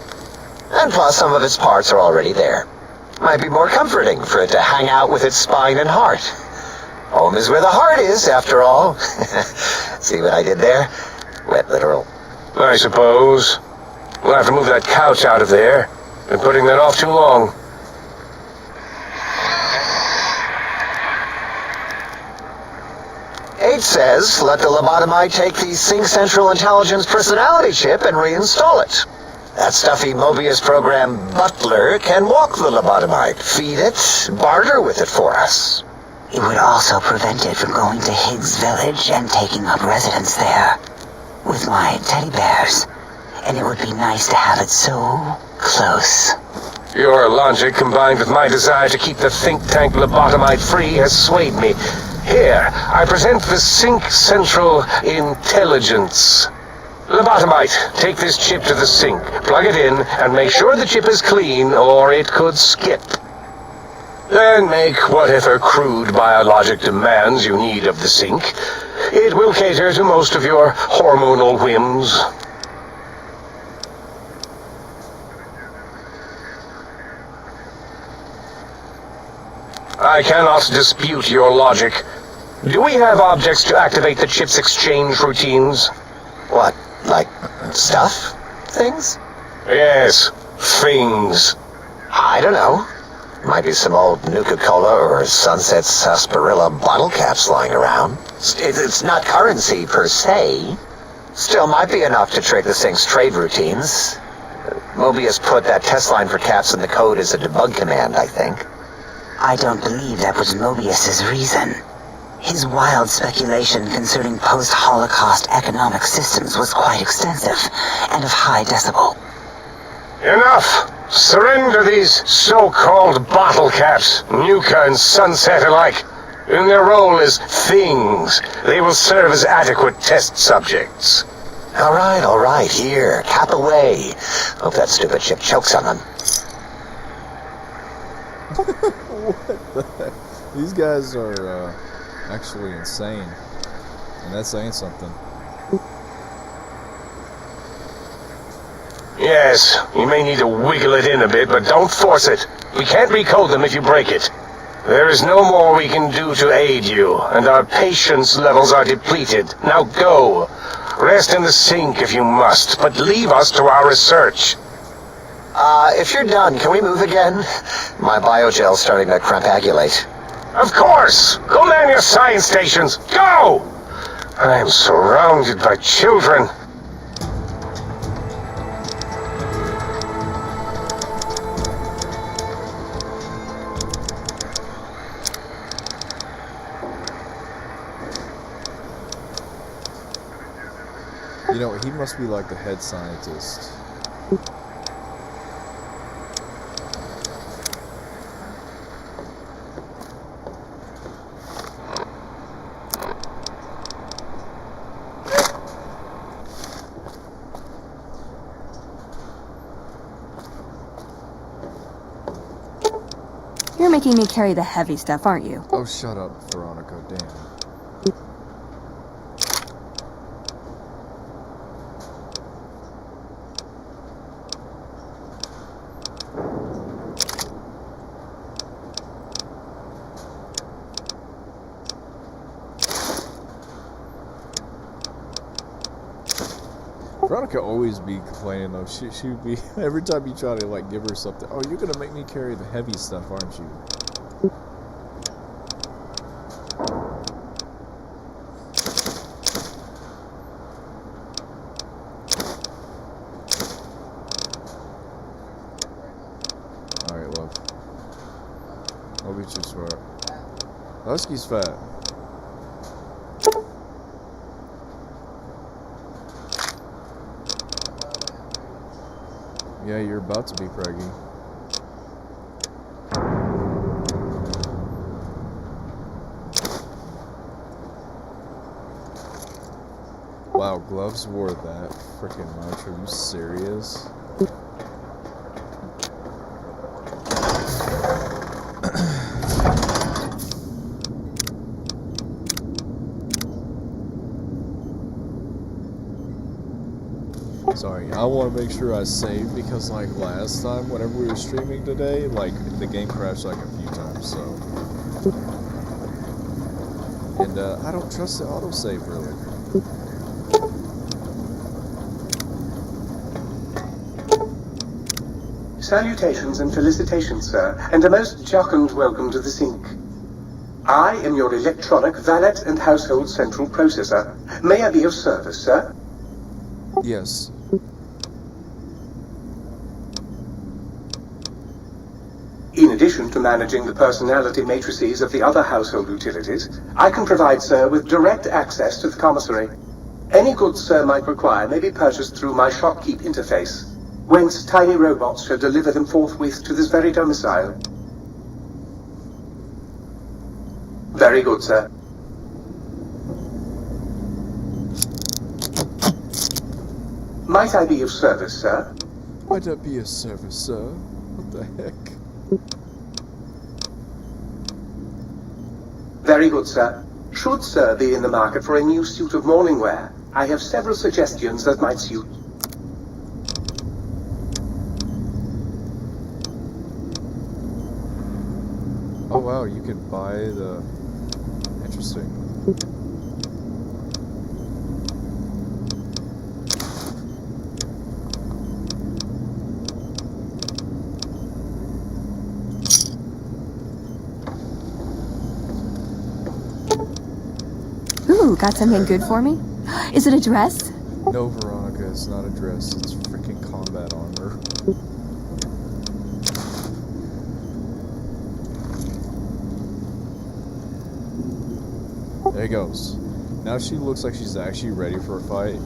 And plus, some of its parts are already there. Might be more comforting for it to hang out with its spine and heart. Home is where the heart is, after all. See what I did there? Wet literal. I suppose. We'll have to move that couch out of there. Been putting that off too long. H says, let the lobotomite take the Sync Central Intelligence personality chip and reinstall it. That stuffy Mobius program butler can walk the lobotomite, feed it, barter with it for us. It would also prevent it from going to Higgs Village and taking up residence there. With my teddy bears. And it would be nice to have it so close. Your logic, combined with my desire to keep the think tank lobotomite free, has swayed me. Here, I present the Sync Central Intelligence. Lobotomite, take this chip to the sink, plug it in, and make sure the chip is clean, or it could skip. Then make whatever crude biologic demands you need of the sink. It will cater to most of your hormonal whims. I cannot dispute your logic. Do we have objects to activate the chip's exchange routines? What, like stuff? Things? Yes, things. I don't know. Might be some old Nuka-Cola or Sunset Sarsaparilla bottle caps lying around. It's not currency per se. Still might be enough to trick the Sync's trade routines. Mobius put that test line for caps in the code as a debug command, I think. I don't believe that was Mobius's reason. His wild speculation concerning post-Holocaust economic systems was quite extensive and of high decibel. Enough! Surrender these so-called bottle caps, Nuka and Sunset alike. In their role as things, they will serve as adequate test subjects. All right, here, cap away. Hope that stupid chip chokes on them. What the heck? These guys are actually insane. And that's saying something. Yes, you may need to wiggle it in a bit, but don't force it. We can't recode them if you break it. There is no more we can do to aid you, and our patience levels are depleted. Now go. Rest in the sink if you must, but leave us to our research. If you're done, can we move again? My biogel's starting to crampagulate. Of course! Go man your science stations! Go! I am surrounded by children. You know, he must be like the head scientist. You're making me carry the heavy stuff, aren't you? Oh, shut up, Veronica, damn. Veronica always be complaining though. She would be every time you try to like give her something. Oh, you're gonna make me carry the heavy stuff, aren't you? All right, love. I'll be too smart. Husky's fat. Yeah, you're about to be preggy. Wow, Gloves wore that freaking much. Are you serious? Sorry, I want to make sure I save because like last time, whenever we were streaming today, like the game crashed like a few times, so. And I don't trust the autosave really. Salutations and felicitations, sir, and a most jocund welcome to the sink. I am your electronic valet and household central processor. May I be of service, sir? Yes. In addition to managing the personality matrices of the other household utilities, I can provide sir with direct access to the commissary. Any goods sir might require may be purchased through my shopkeep interface, whence tiny robots shall deliver them forthwith to this very domicile. Very good, sir. Might I be of service, sir? Might I be of service, sir? What the heck? Very good, sir. Should sir be in the market for a new suit of morning wear, I have several suggestions that might suit. Oh wow, you can buy the... Interesting. Ooh, got something good for me? Is it a dress? No, Veronica, it's not a dress. It's freaking combat armor. There he goes. Now she looks like she's actually ready for a fight.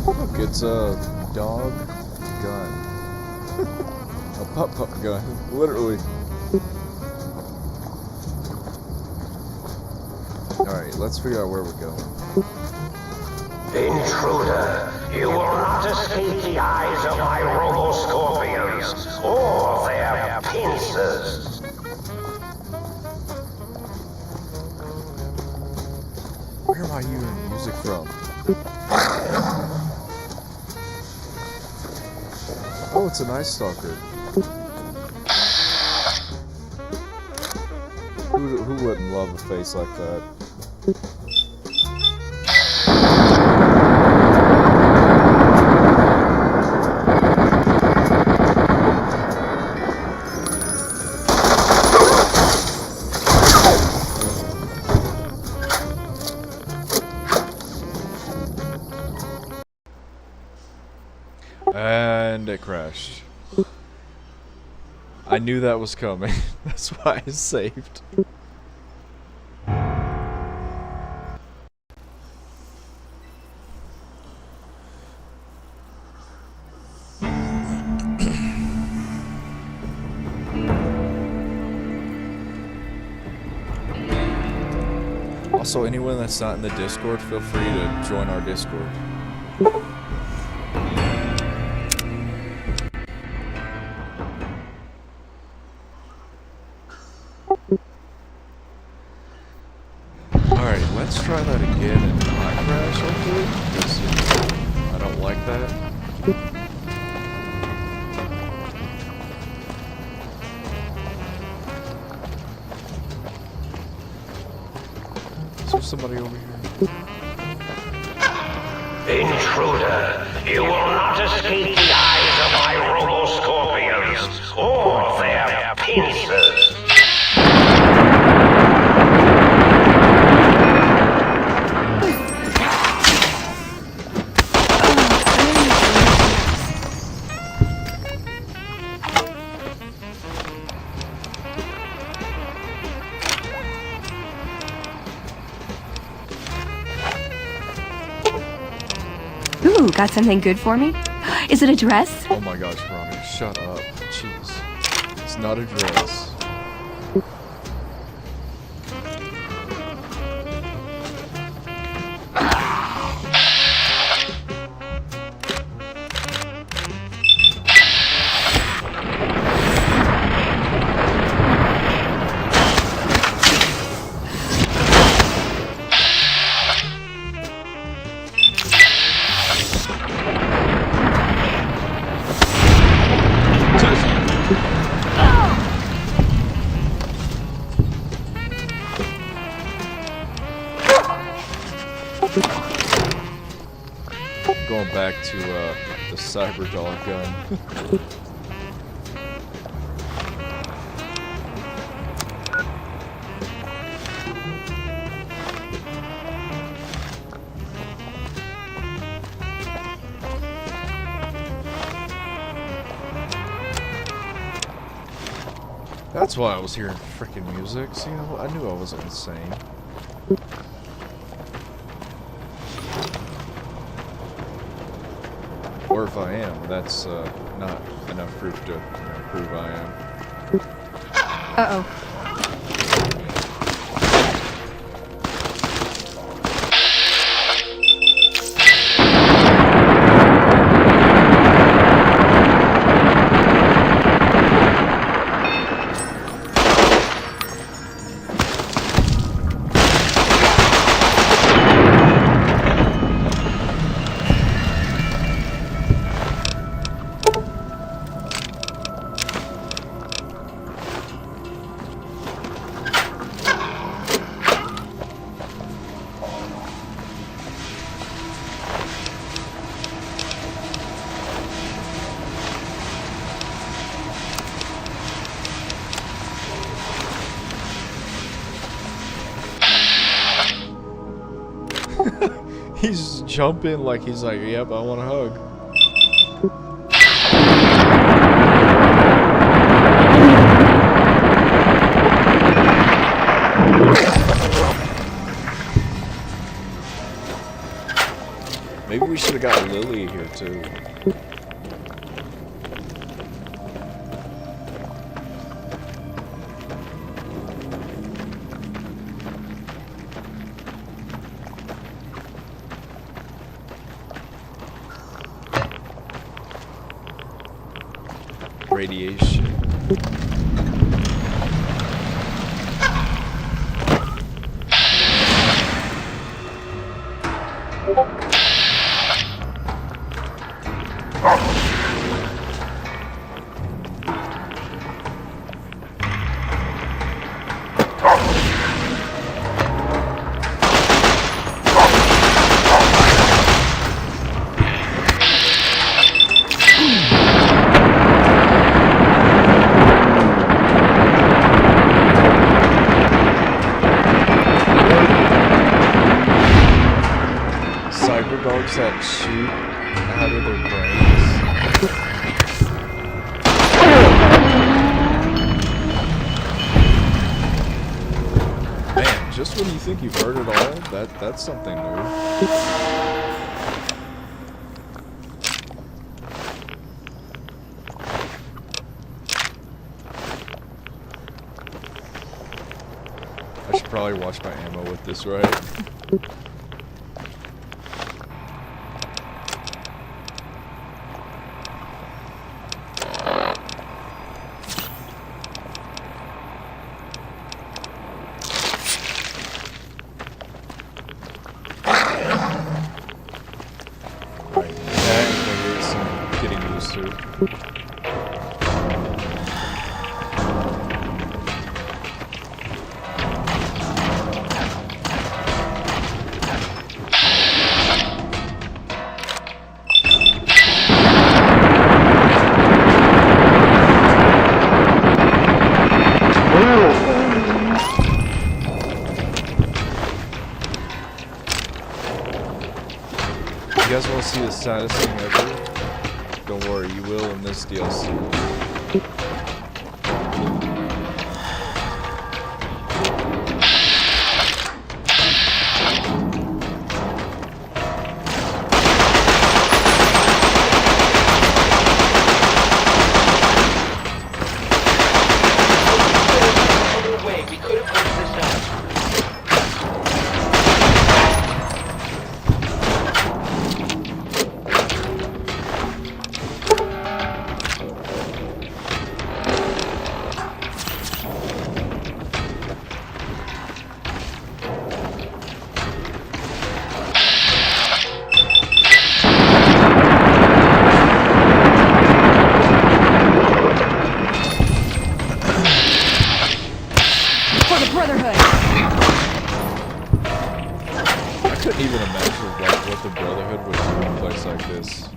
Look, it's a dog gun. A pup gun, literally. Alright, let's figure out where we're going. Intruder, you will not escape the eyes of my robo-scorpions or their pincers. Where am I hearing music from? Oh, it's an Ice Stalker. Who wouldn't love a face like that? And it crashed. I knew that was coming. That's why I saved. Also, anyone that's not in the Discord, feel free to join our Discord. Let's try that again and not crash, hopefully, because I don't like that. Is there somebody over here? Intruder, you will not escape the eyes of my robo-scorpions or their pincers. Ooh, got something good for me? Is it a dress? Oh my gosh, Ronnie, shut up. Jeez. It's not a dress. Going back to the Cyberdog gun. That's why I was hearing freaking music. See, I knew I wasn't insane. Or if I am, that's not enough proof to prove I am. Uh-oh. He's jumping like he's like, yep, I want a hug. Maybe we should have got Lily here too. Radiation. Cyberdogs that shoot out of their brains. Man, just when you think you've heard it all, that's something new. I should probably watch my ammo with this, right? You guys want to see the saddest thing ever? Don't worry, you will in this DLC.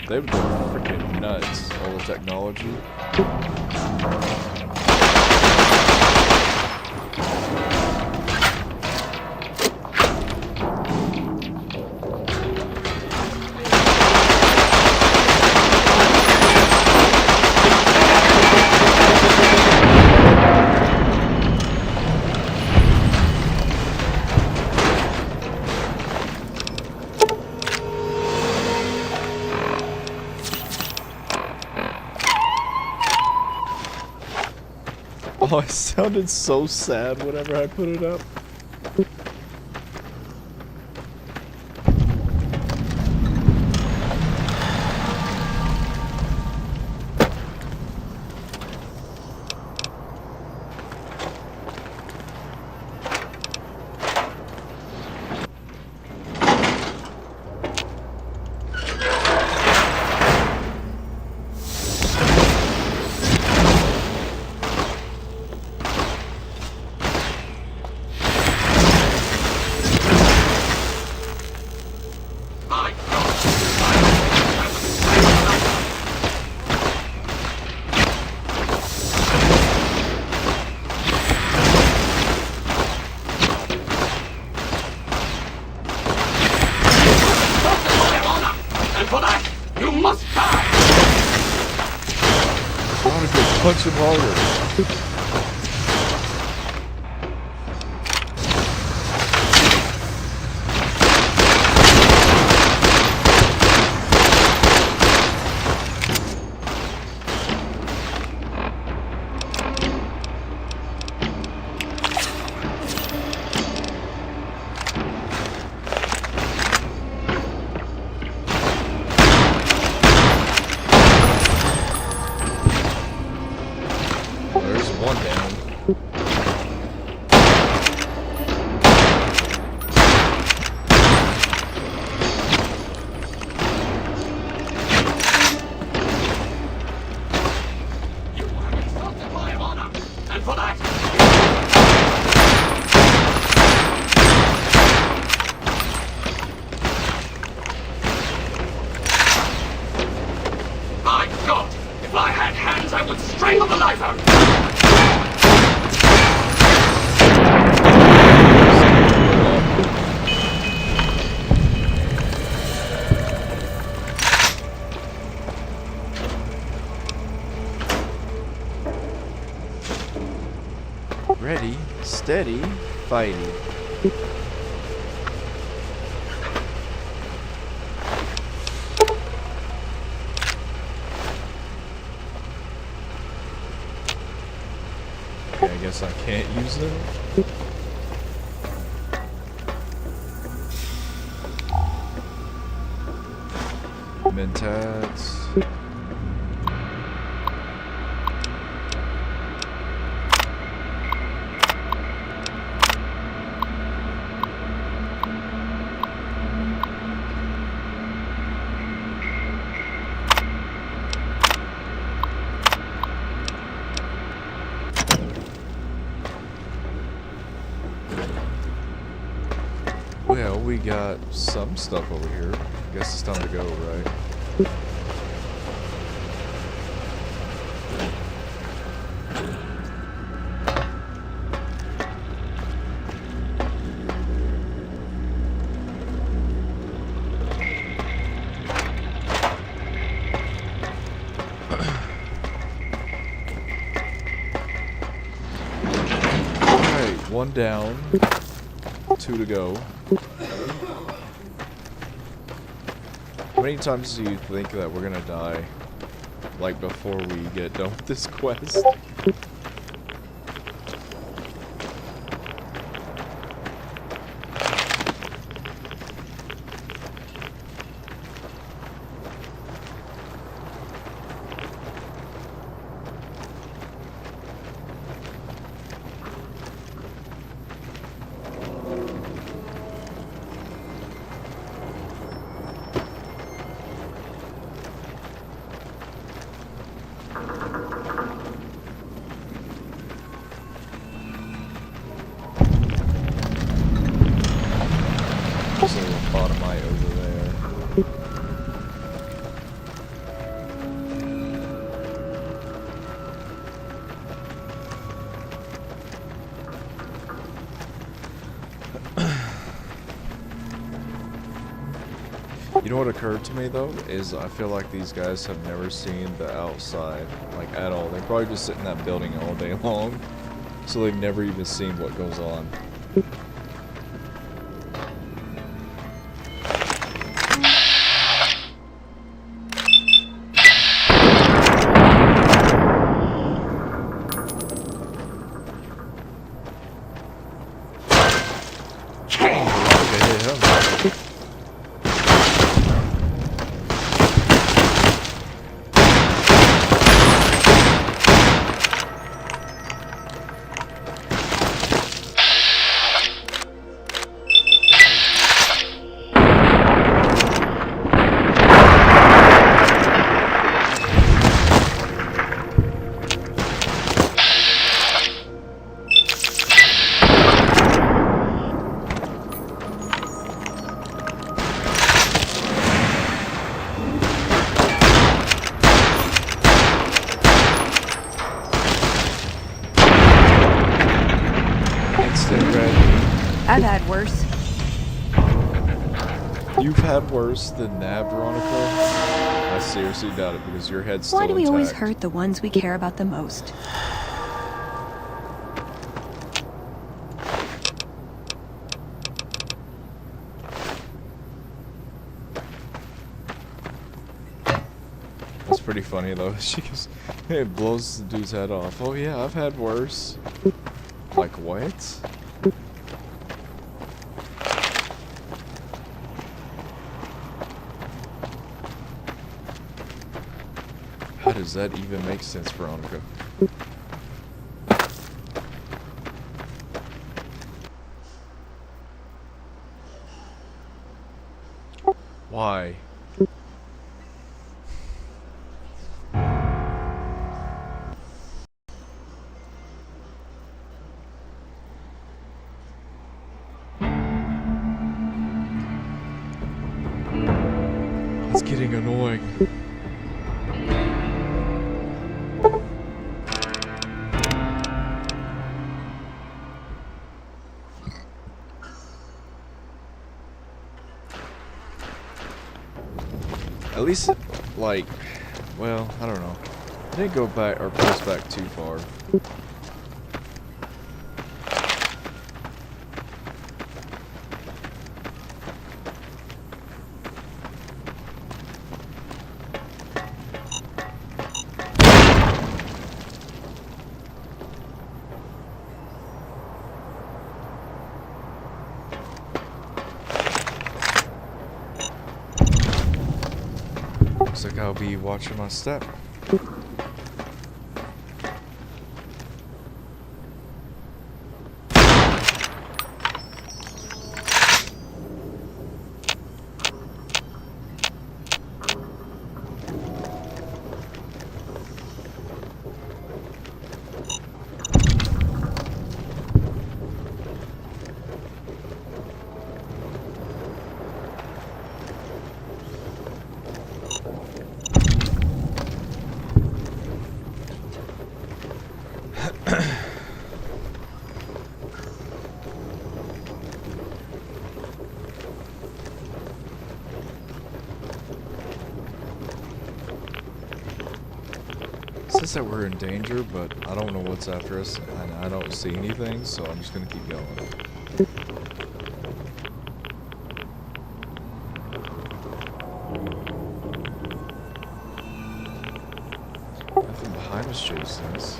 They would go freaking nuts, all the technology. Oh, it sounded so sad whenever I put it up. Punch him harder. One down. You have insulted my honor, and for that, my God! If I had hands, I would strangle the life out of you! Ready, steady, fighting. Okay, I guess I can't use them. Mentats. Well, we got some stuff over here. I guess it's time to go, right? Alright, 1 down, 2 to go. How many times do you think that we're gonna die, like, before we get done with this quest? There's a little bottomite over there. You know what occurred to me though, is I feel like these guys have never seen the outside, like at all. They probably just sit in that building all day long, so they've never even seen what goes on. I've had worse. You've had worse than that, Veronica? I seriously doubt it, because your head's still Why do we always intact. hurt the ones we care about the most? That's pretty funny though. She goes, it blows the dude's head off. Oh yeah, I've had worse. Like what? How does that even make sense, Veronica? Why? It's getting annoying. At least, like, well, I don't know. I didn't go back or press back too far. Looks like I'll be watching my step. says that we're in danger, but I don't know what's after us, and I don't see anything, so I'm just gonna keep going. Nothing behind us chasing us.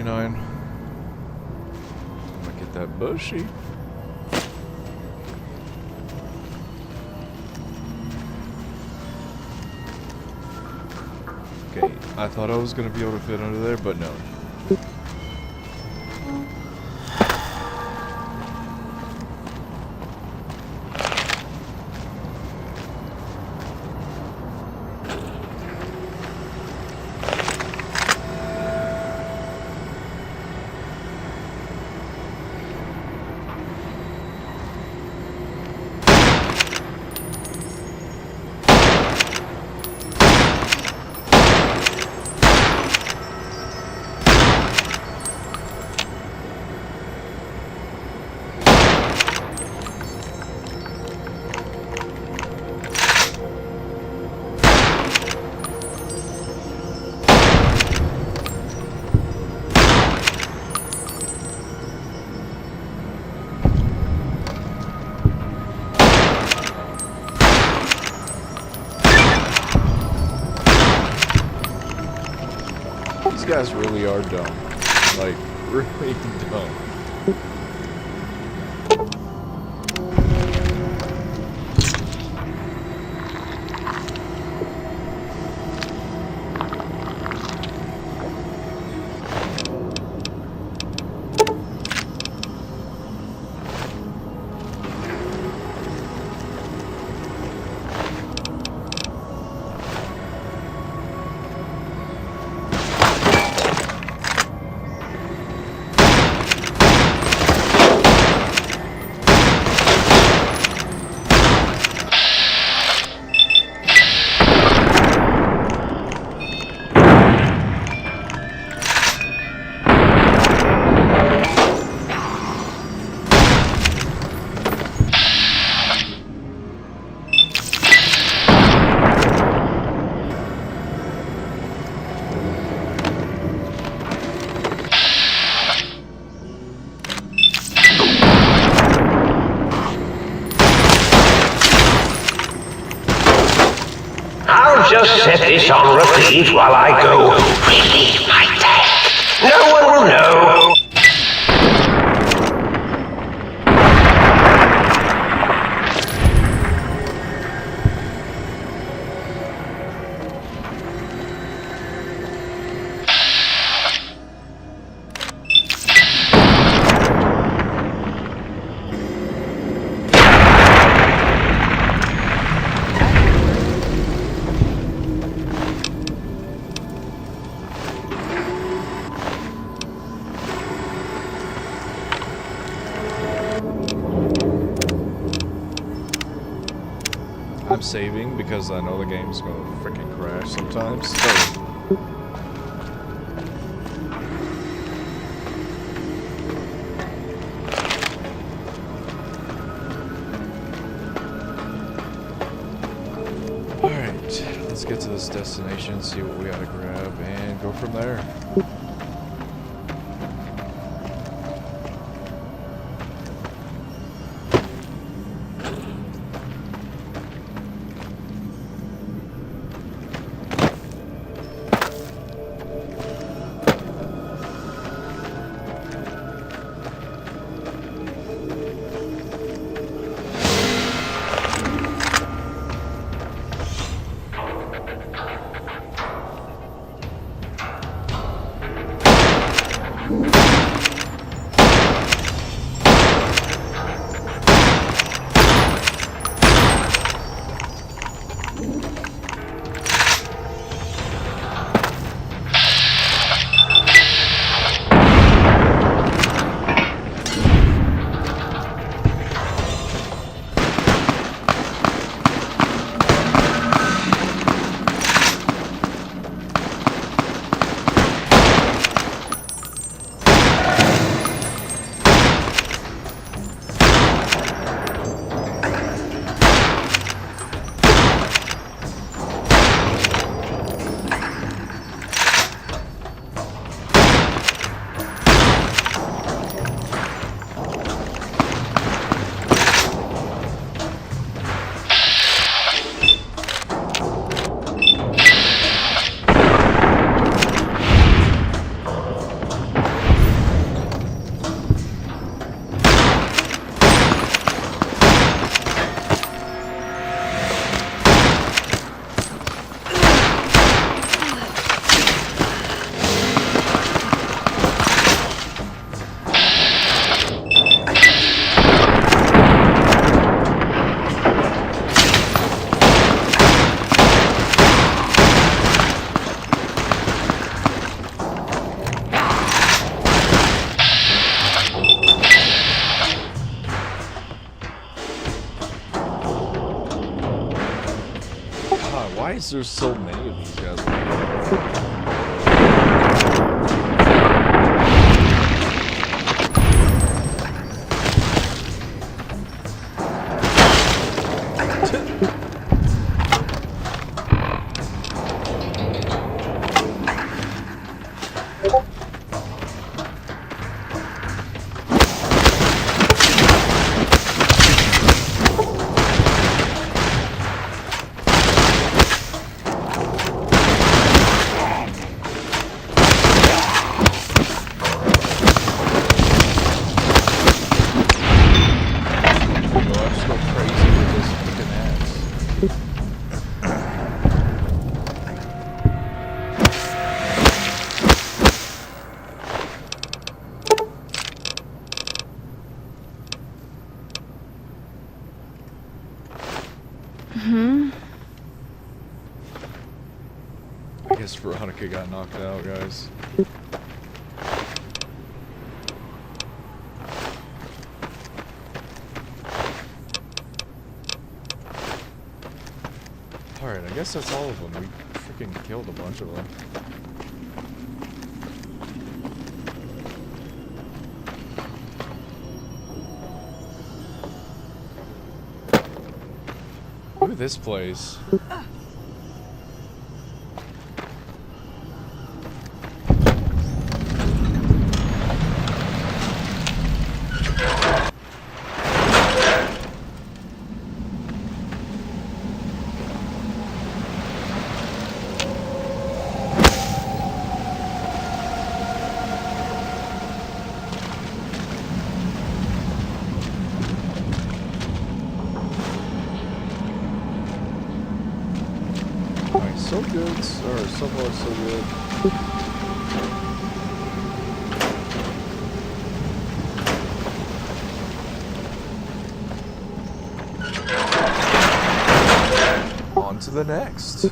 I'm gonna get that bushy. Okay, I thought I was gonna be able to fit under there, but no. These guys really are dumb. Like, really dumb. Just set this on repeat while I go relieve my death. No one will know. I'm saving because I know the game's gonna freaking crash sometimes. So. Alright, let's get to this destination, see what we gotta grab, and go from there. Why is there so many of these guys? I guess Veronica got knocked out, guys. Alright, I guess that's all of them. We freaking killed a bunch of them. Look at this place. So good, or so far so good. On to the next.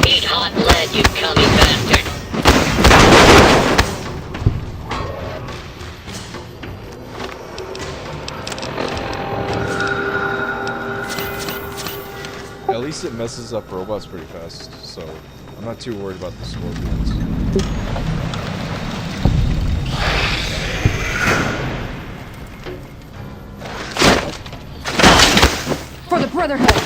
Eat hot lead, you cummy bastard! At least it messes up robots pretty fast, so I'm not too worried about the scorpions. For the Brotherhood!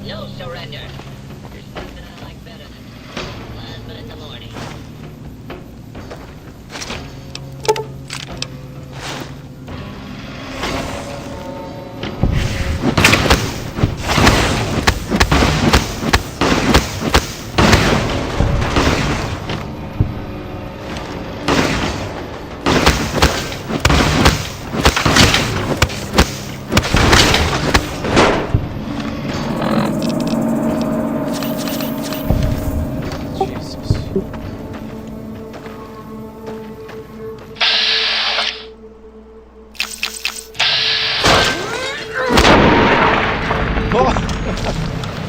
No surrender. There's something I like better than plasma in the morning.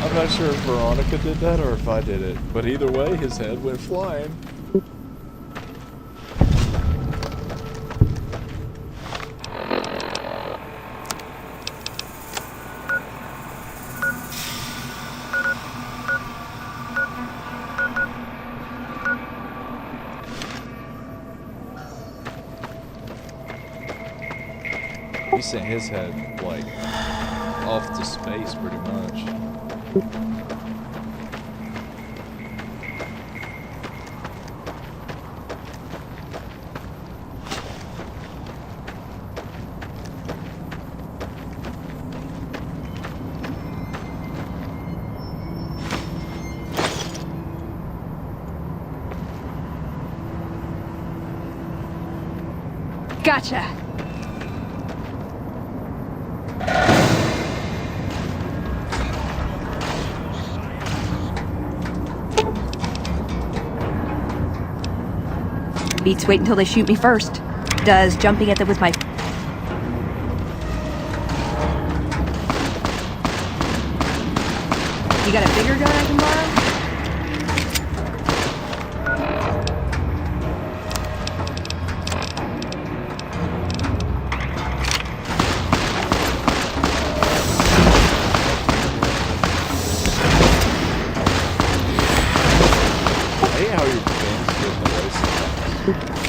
I'm not sure if Veronica did that or if I did it, but either way, his head went flying. He sent his head, like, off to space pretty much. Gotcha. Beats wait until they shoot me first. Does jumping at them with my... You got a bigger gun I can borrow? I hate how your fans get in the way sometimes.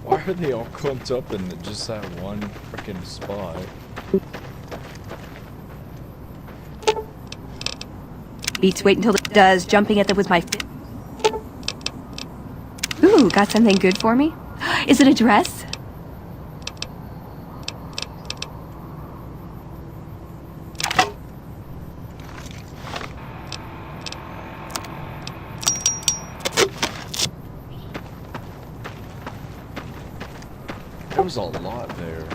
Why are they all clumped up in just that one freaking spot? Beats wait until it does jumping at them with my... Ooh, got something good for me? Is it a dress? There was a lot there.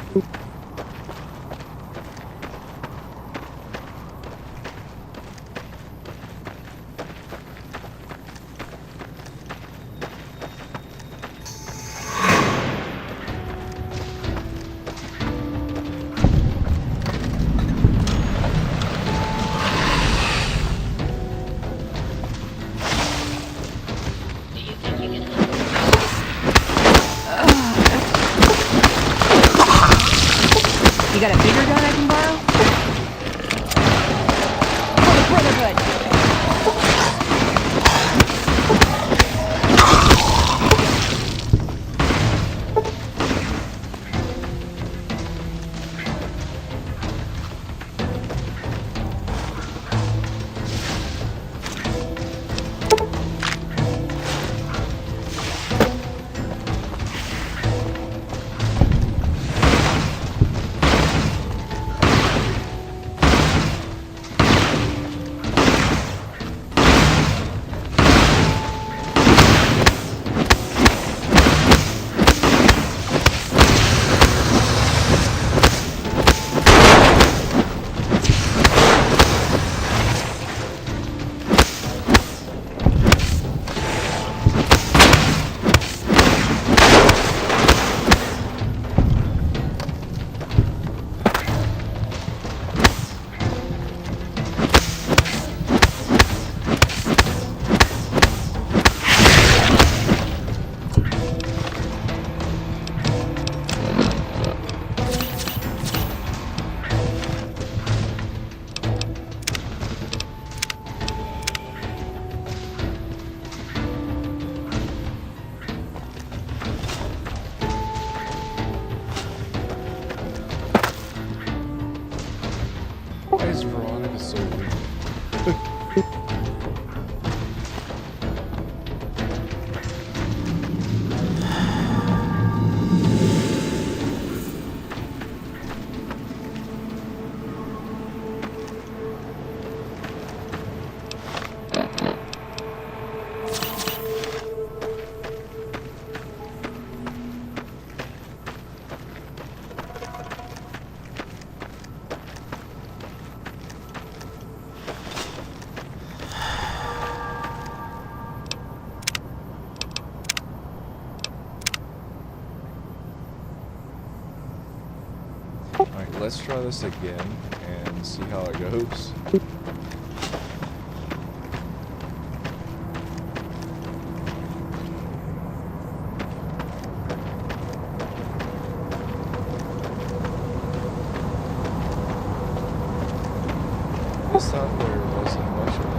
let's try this again and see how it goes. This time there wasn't much of it.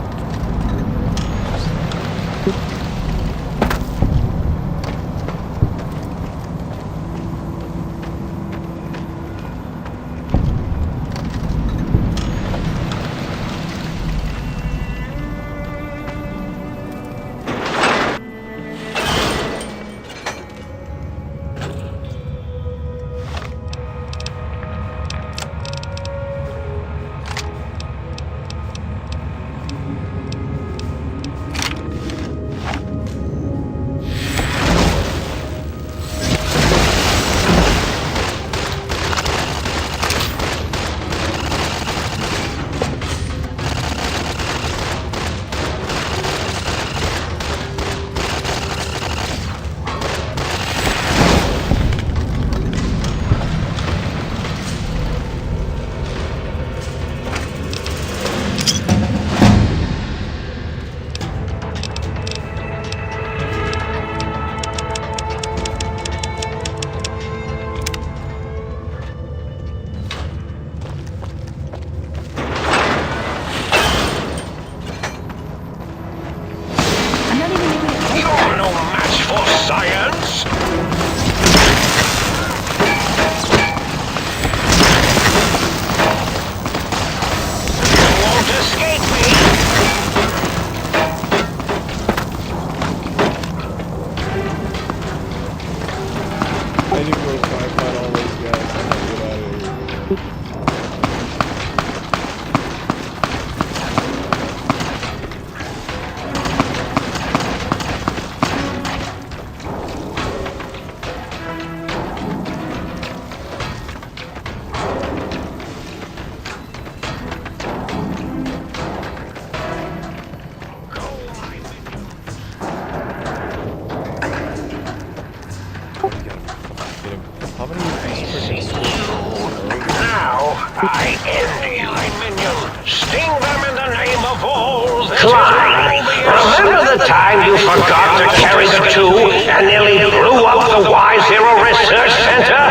I end you, minion. Sting them in the name of all that Clyde, remember the time you forgot to carry the two and nearly blew up the Y Zero Research Center?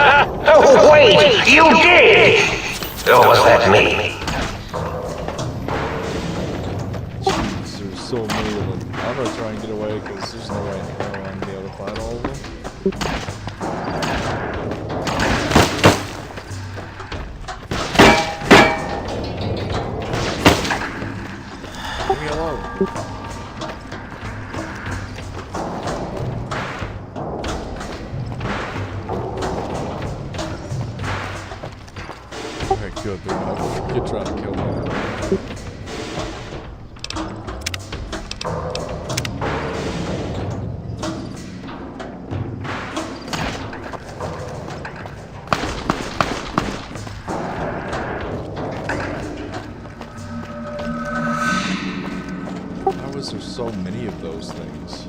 Oh, wait, you did! Or was that me? Jeez, there's so many of them. I'm gonna try and get away because there's no way in hell I'm gonna be able to fight all of them. Leave me alone. Okay, good. They're not gonna try to kill me. How is there so many of those things?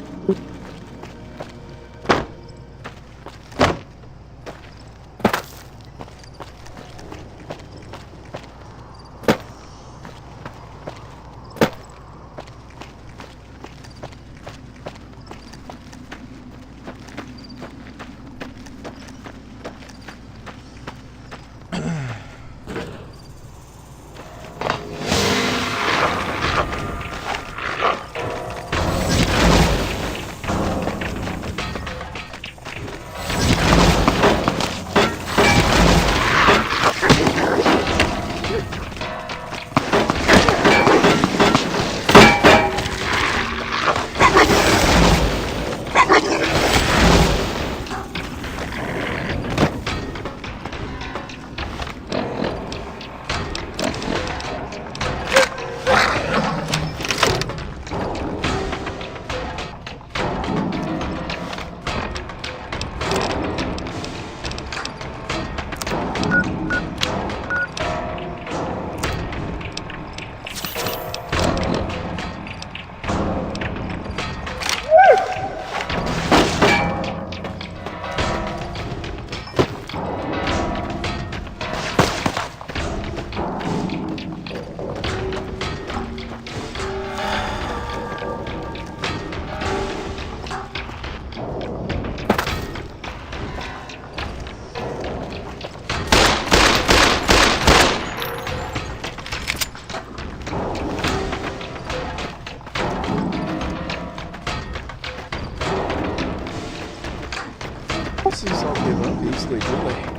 pieces, I'll give up easily, really.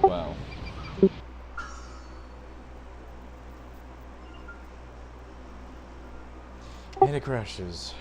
Wow. And it crashes.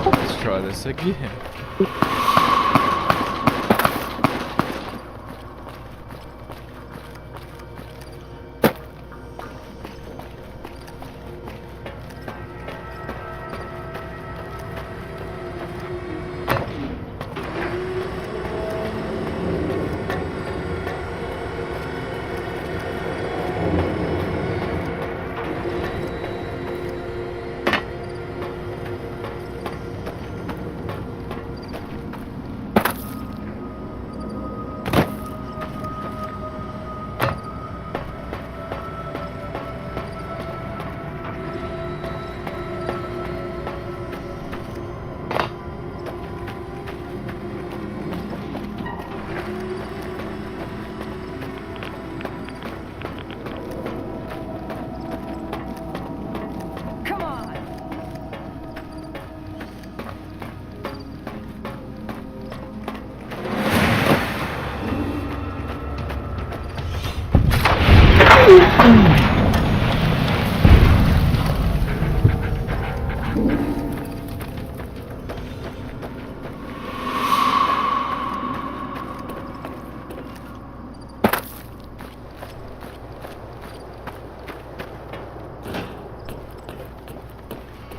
Let's try this again.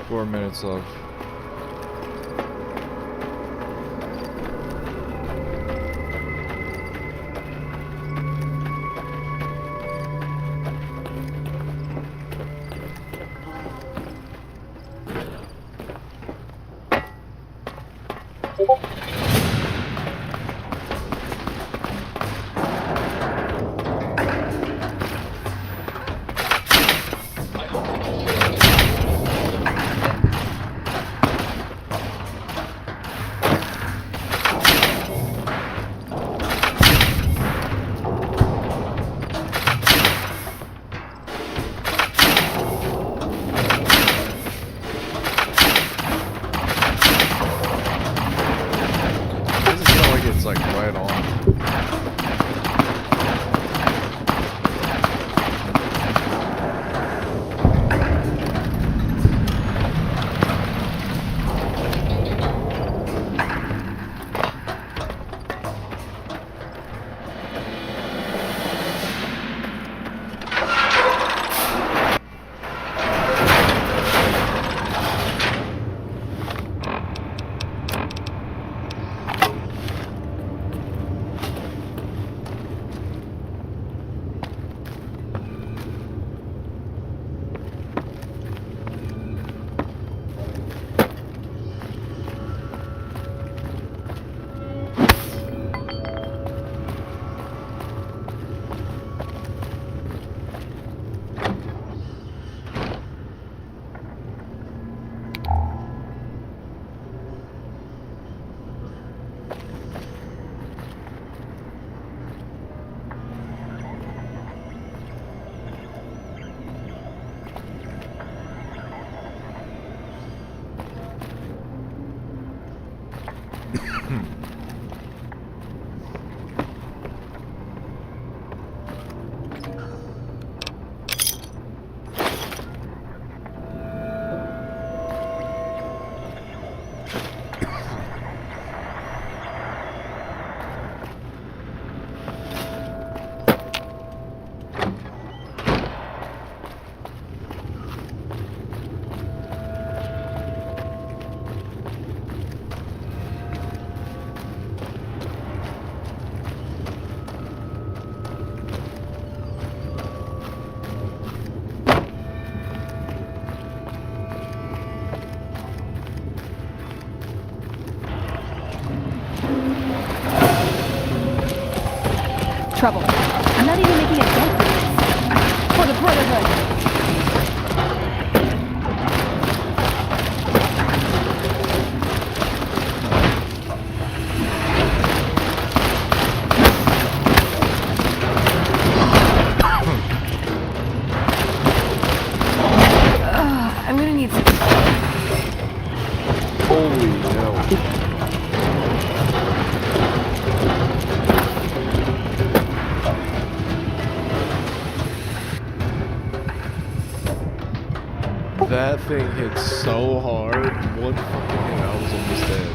4 minutes left. trouble. I'm not even making a dent in this. For the Brotherhood. I'm gonna need some... Holy hell. That thing hit so hard. One fucking hit, I was almost dead.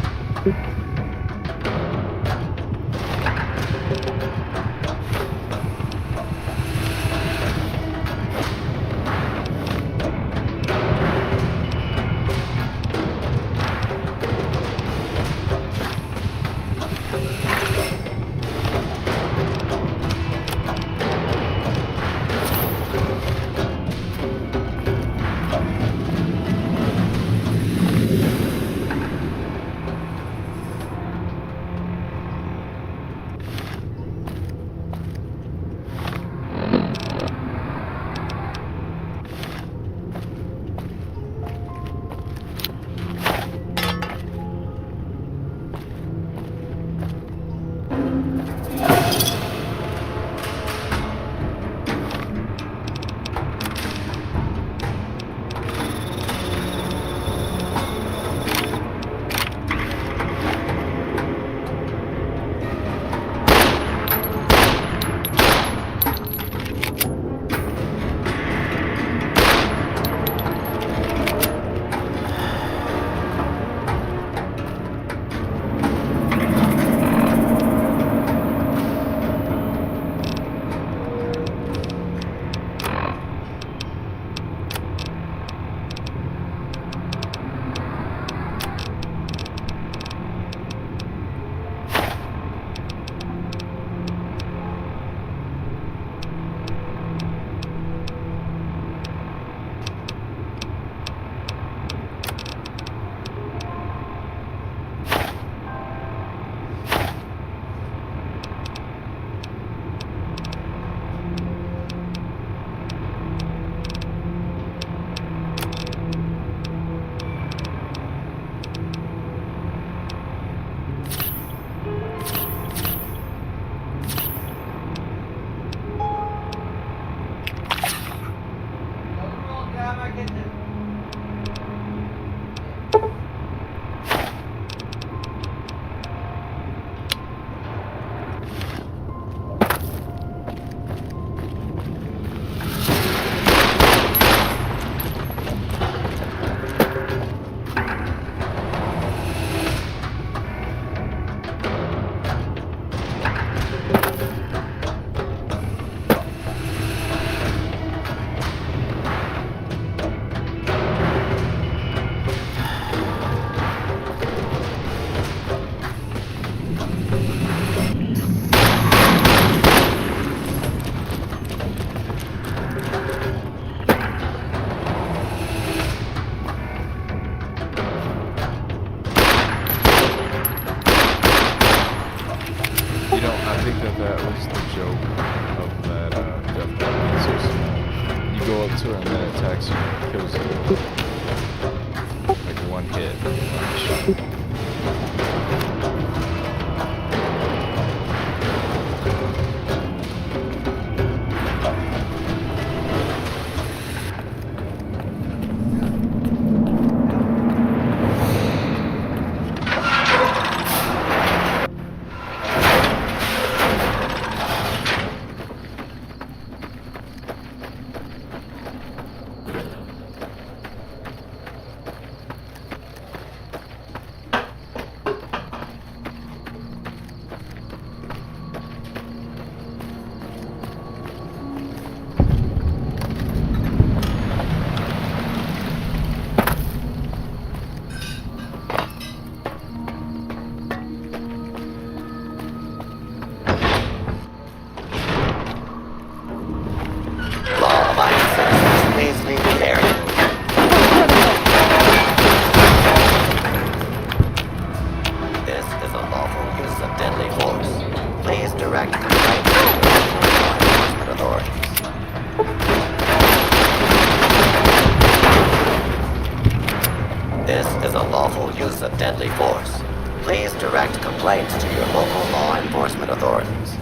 This is a lawful use of deadly force. Please direct complaints to your local law enforcement authorities.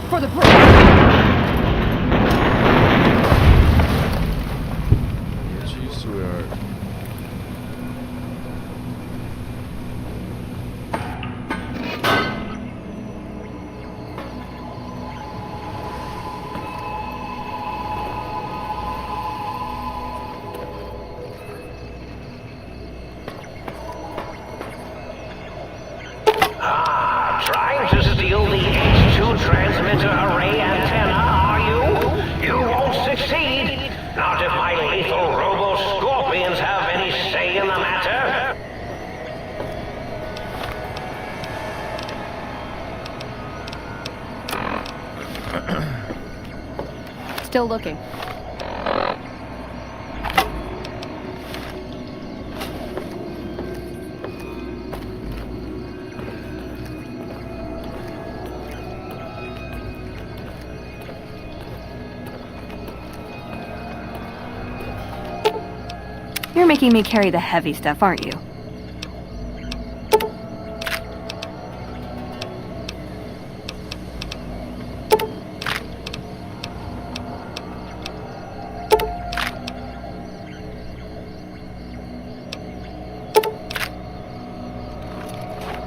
For the bridge! Jeez, sweetheart. Trying to steal the H2 transmitter array antenna, are you? You won't succeed. Not if my lethal robo-scorpions have any say in the matter. Still looking. You're making me carry the heavy stuff, aren't you?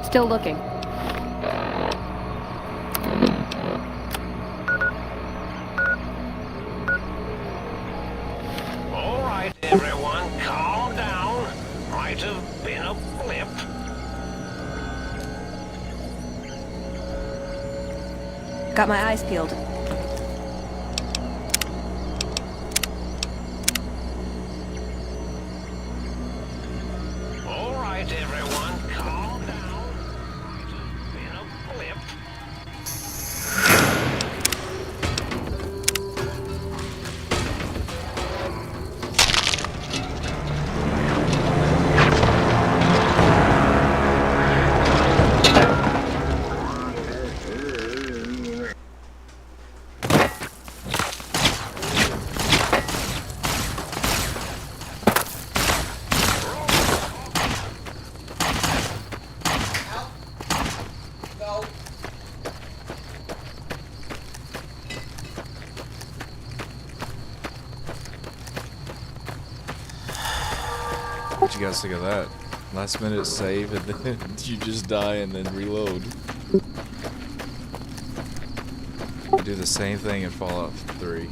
Still looking. All right, everyone, calm down. Might have been a blip. Got my eyes peeled. All right, everyone, calm down. Might have been a blip. What you guys think of that? Last minute save and then you just die and then reload. Do the same thing in Fallout 3.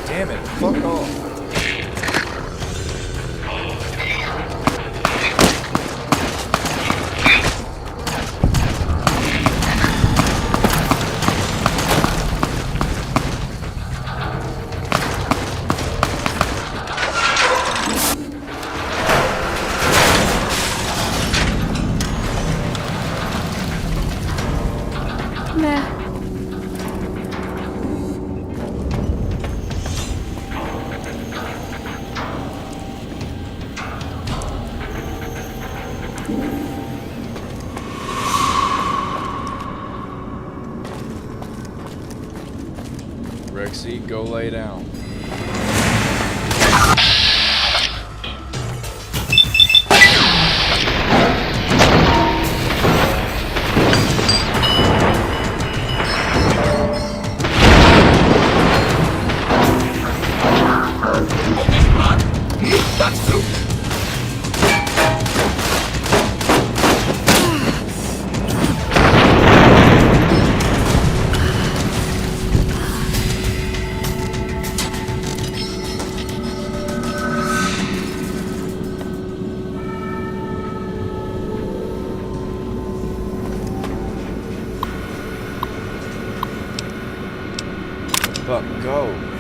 Damn it, fuck off. Rexy, go lay down. fuck, go.